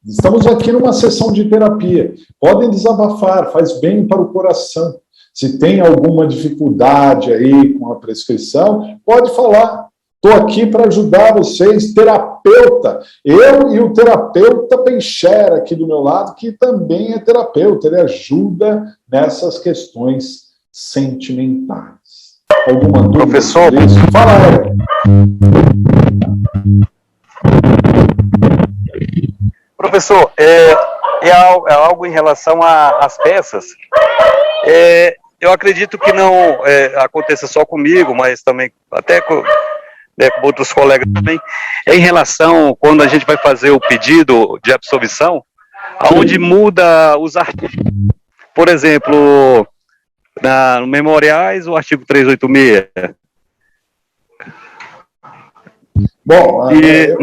Estamos aqui numa sessão de terapia. Podem desabafar, faz bem para o coração. Se tem alguma dificuldade aí com a prescrição, pode falar. Estou aqui para ajudar vocês, terapeuta. Eu e o terapeuta Peixera aqui do meu lado, que também é terapeuta, ele ajuda nessas questões sentimentais. Alguma dúvida? Professor? Fala, Érico. Professor, é algo em relação às peças. Eu acredito que não aconteça só comigo, mas também até com outros colegas também. É em relação, quando a gente vai fazer o pedido de absolvição, aonde muda os artigos. Por exemplo, no Memoriais, o artigo 386. Bom, e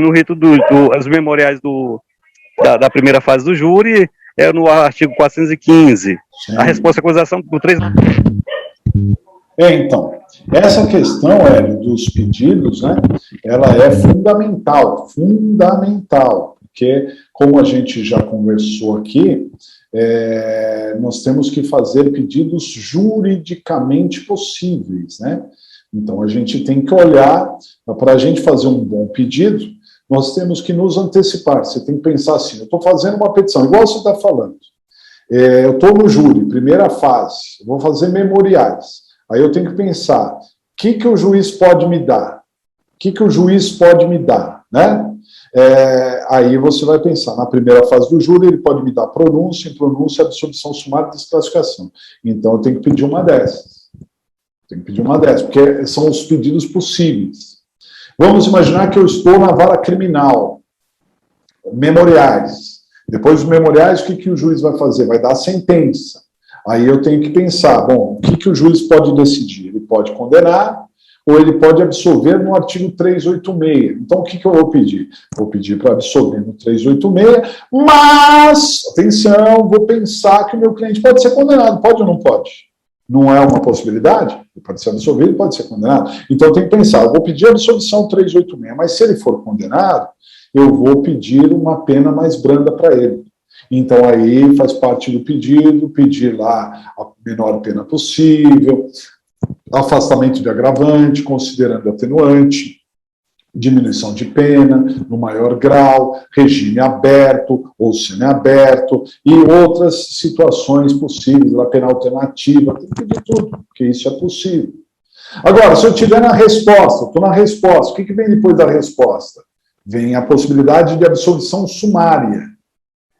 no rito dos memoriais da primeira fase do júri, é no artigo 415. Sim. A resposta à acusação do 3... Então, essa questão, Hélio, dos pedidos, né, ela é fundamental, porque, como a gente já conversou aqui, nós temos que fazer pedidos juridicamente possíveis, né? Então, a gente tem que olhar, para a gente fazer um bom pedido, nós temos que nos antecipar. Você tem que pensar assim, eu estou fazendo uma petição, igual você está falando. Eu estou no júri, primeira fase, eu vou fazer memoriais. Aí eu tenho que pensar, o que o juiz pode me dar? O que o juiz pode me dar, né? Aí você vai pensar, na primeira fase do júri, ele pode me dar pronúncia, absolvição sumária e desclassificação. Então, eu tenho que pedir uma dessas. Porque são os pedidos possíveis. Vamos imaginar que eu estou na vara criminal, memoriais. Depois dos memoriais, o que o juiz vai fazer? Vai dar a sentença. Aí eu tenho que pensar, bom, o que o juiz pode decidir? Ele pode condenar ou ele pode absolver no artigo 386. Então, o que eu vou pedir? Vou pedir para absolver no 386, mas, atenção, vou pensar que o meu cliente pode ser condenado. Pode ou não pode? Não é uma possibilidade? Ele pode ser absolvido, ele pode ser condenado. Então, eu tenho que pensar, eu vou pedir a absolvição 386, mas se ele for condenado, eu vou pedir uma pena mais branda para ele. Então, aí faz parte do pedido, pedir lá a menor pena possível, afastamento de agravante, considerando atenuante, diminuição de pena, no maior grau, regime aberto ou semiaberto, e outras situações possíveis, a pena alternativa, tem que pedir tudo, porque isso é possível. Agora, se eu estiver na resposta, estou na resposta, o que vem depois da resposta? Vem a possibilidade de absolvição sumária.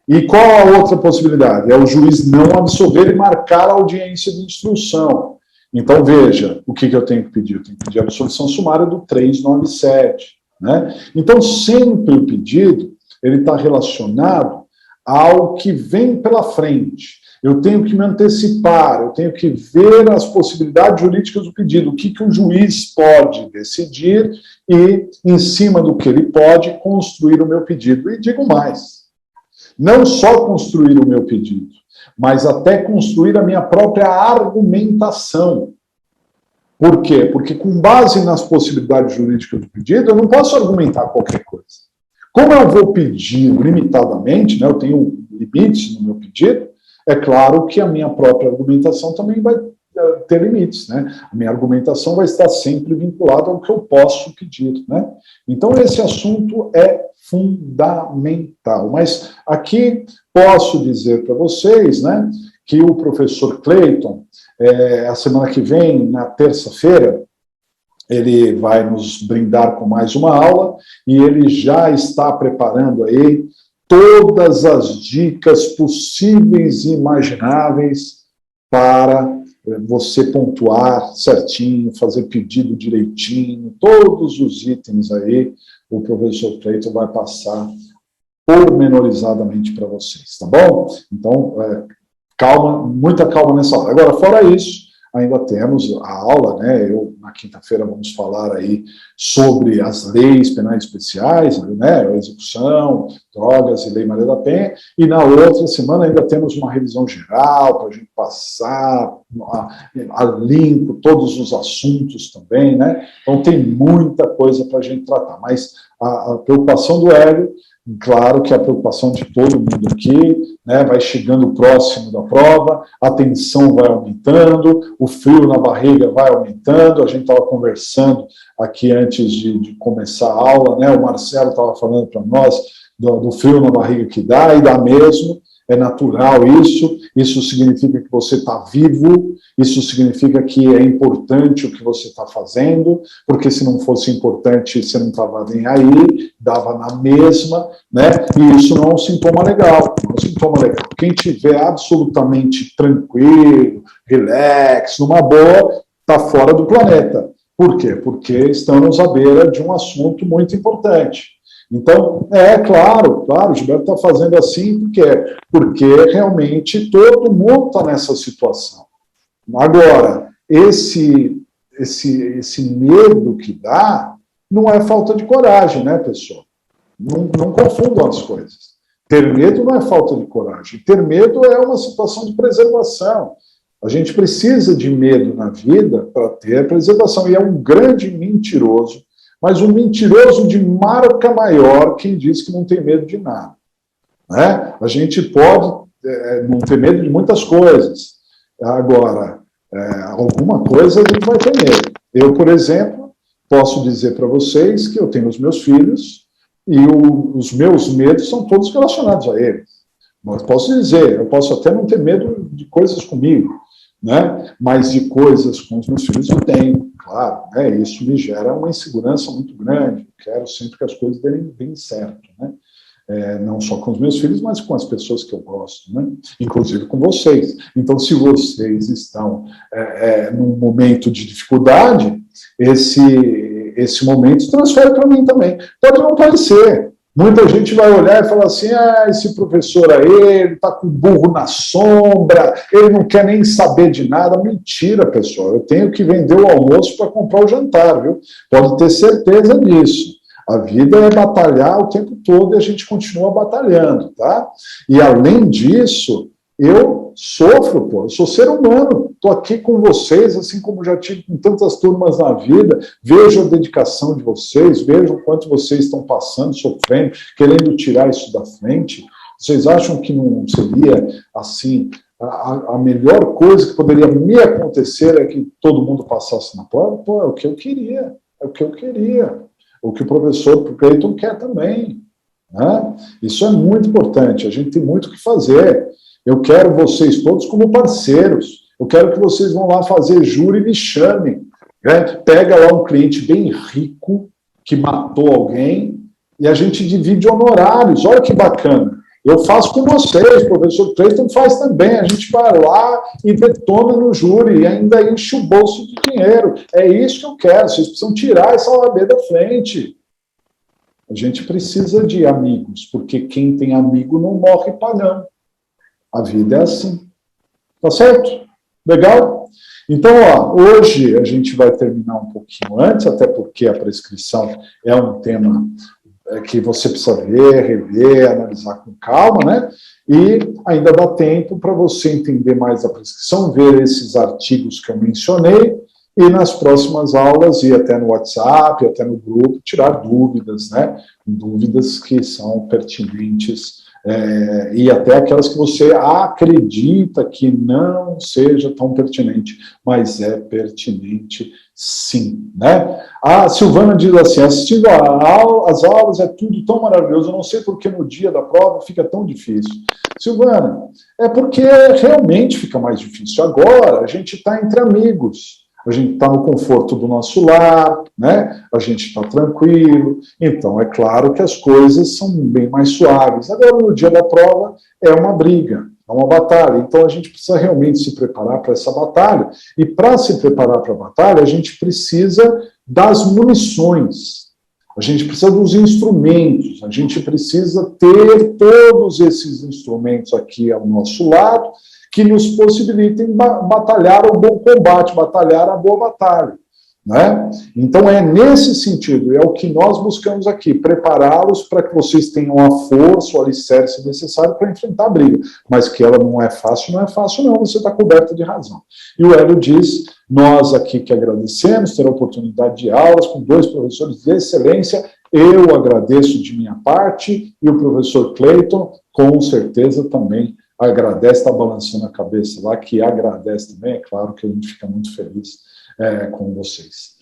E qual a outra possibilidade? É o juiz não absolver e marcar a audiência de instrução. Então, veja, o que eu tenho que pedir? Eu tenho que pedir a absolvição sumária do 397. Né? Então, sempre o pedido ele está relacionado ao que vem pela frente. Eu tenho que me antecipar, eu tenho que ver as possibilidades jurídicas do pedido, o que o juiz pode decidir e, em cima do que ele pode, construir o meu pedido. E digo mais, não só construir o meu pedido, mas até construir a minha própria argumentação. Por quê? Porque com base nas possibilidades jurídicas do pedido, eu não posso argumentar qualquer coisa. Como eu vou pedir limitadamente, né, eu tenho limites no meu pedido, é claro que a minha própria argumentação também vai ter limites, né? A minha argumentação vai estar sempre vinculada ao que eu posso pedir, né? Então, esse assunto é fundamental. Mas aqui posso dizer para vocês, né, que o professor Cleiton, a semana que vem, na terça-feira, ele vai nos brindar com mais uma aula e ele já está preparando aí todas as dicas possíveis e imagináveis para você pontuar certinho, fazer pedido direitinho, todos os itens aí, o professor Cleiton vai passar pormenorizadamente para vocês, tá bom? Então, calma, muita calma nessa aula. Agora, fora isso, ainda temos a aula, né? Na quinta-feira vamos falar aí sobre as leis penais especiais, né? A execução, Drogas e Lei Maria da Penha, e na outra semana ainda temos uma revisão geral para a gente passar a limpo todos os assuntos também, né? Então tem muita coisa para a gente tratar, mas a preocupação do Hélio, claro que a preocupação de todo mundo aqui, né, vai chegando próximo da prova, a tensão vai aumentando, o frio na barriga vai aumentando, a gente estava conversando aqui antes de começar a aula, né, o Marcelo estava falando para nós do frio na barriga que dá, e dá mesmo, é natural isso significa que você está vivo, isso significa que é importante o que você está fazendo, porque se não fosse importante, você não estava nem aí, dava na mesma, né? E isso não é um sintoma legal, não é um sintoma legal. Quem estiver absolutamente tranquilo, relax, numa boa, está fora do planeta. Por quê? Porque estamos à beira de um assunto muito importante. Então, claro, o Gilberto está fazendo assim porque realmente todo mundo está nessa situação. Agora, esse medo que dá não é falta de coragem, né, pessoal? Não confundam as coisas. Ter medo não é falta de coragem. Ter medo é uma situação de preservação. A gente precisa de medo na vida para ter preservação. E é um grande mentiroso, mas um mentiroso de marca maior quem diz que não tem medo de nada. Né? A gente pode não ter medo de muitas coisas. Agora, alguma coisa a gente vai ter medo. Eu, por exemplo, posso dizer para vocês que eu tenho os meus filhos e os meus medos são todos relacionados a eles. Mas posso dizer, eu posso até não ter medo de coisas comigo, né? Mas de coisas com os meus filhos eu tenho, claro, né? Isso me gera uma insegurança muito grande. Eu quero sempre que as coisas deem certo, né? Não só com os meus filhos, mas com as pessoas que eu gosto, né? Inclusive com vocês. Então, se vocês estão num momento de dificuldade, esse momento transfere para mim também. Pode não parecer. Muita gente vai olhar e falar assim, esse professor aí, ele está com o burro na sombra, ele não quer nem saber de nada. Mentira, pessoal, eu tenho que vender o almoço para comprar o jantar, viu? Pode ter certeza disso. A vida é batalhar o tempo todo e a gente continua batalhando, tá? E além disso, eu sofro, eu sou ser humano, estou aqui com vocês, assim como já tive com tantas turmas na vida, vejo a dedicação de vocês, vejo o quanto vocês estão passando, sofrendo, querendo tirar isso da frente. Vocês acham que não seria, assim, a melhor coisa que poderia me acontecer é que todo mundo passasse na prova? Pô, é o que eu queria, o que o professor Cleiton quer também, né? Isso é muito importante, a gente tem muito o que fazer. Eu quero vocês todos como parceiros. Eu quero que vocês vão lá fazer júri e me chamem. Né? Pega lá um cliente bem rico que matou alguém e a gente divide honorários. Olha que bacana. Eu faço com vocês, o professor Cleiton faz também. A gente vai lá e detona no júri e ainda enche o bolso de dinheiro. É isso que eu quero. Vocês precisam tirar essa OAB da frente. A gente precisa de amigos, porque quem tem amigo não morre pagando. A vida é assim. Tá certo? Legal? Então, hoje a gente vai terminar um pouquinho antes, até porque a prescrição é um tema que você precisa ver, rever, analisar com calma, né? E ainda dá tempo para você entender mais a prescrição, ver esses artigos que eu mencionei, e nas próximas aulas, ir até no WhatsApp, até no grupo, tirar dúvidas, né? Dúvidas que são pertinentes, e até aquelas que você acredita que não seja tão pertinente, mas é pertinente sim, né? A Silvana diz assim, assistindo as aulas é tudo tão maravilhoso, eu não sei porque no dia da prova fica tão difícil. Silvana, é porque realmente fica mais difícil. Agora a gente está entre amigos, a gente está no conforto do nosso lar, né? A gente está tranquilo, então é claro que as coisas são bem mais suaves. Agora, no dia da prova, é uma briga, é uma batalha, então a gente precisa realmente se preparar para essa batalha, e para se preparar para a batalha, a gente precisa das munições, a gente precisa dos instrumentos, a gente precisa ter todos esses instrumentos aqui ao nosso lado, que nos possibilitem batalhar o bom combate, batalhar a boa batalha. né? Então é nesse sentido, é o que nós buscamos aqui, prepará-los para que vocês tenham a força, o alicerce necessário para enfrentar a briga, mas que ela não é fácil não, você está coberto de razão. E o Hélio diz, nós aqui que agradecemos ter a oportunidade de aulas com 2 professores de excelência, eu agradeço de minha parte, e o professor Cleiton, com certeza também agradece, está balançando a cabeça lá, que agradece também, é claro que a gente fica muito feliz com vocês.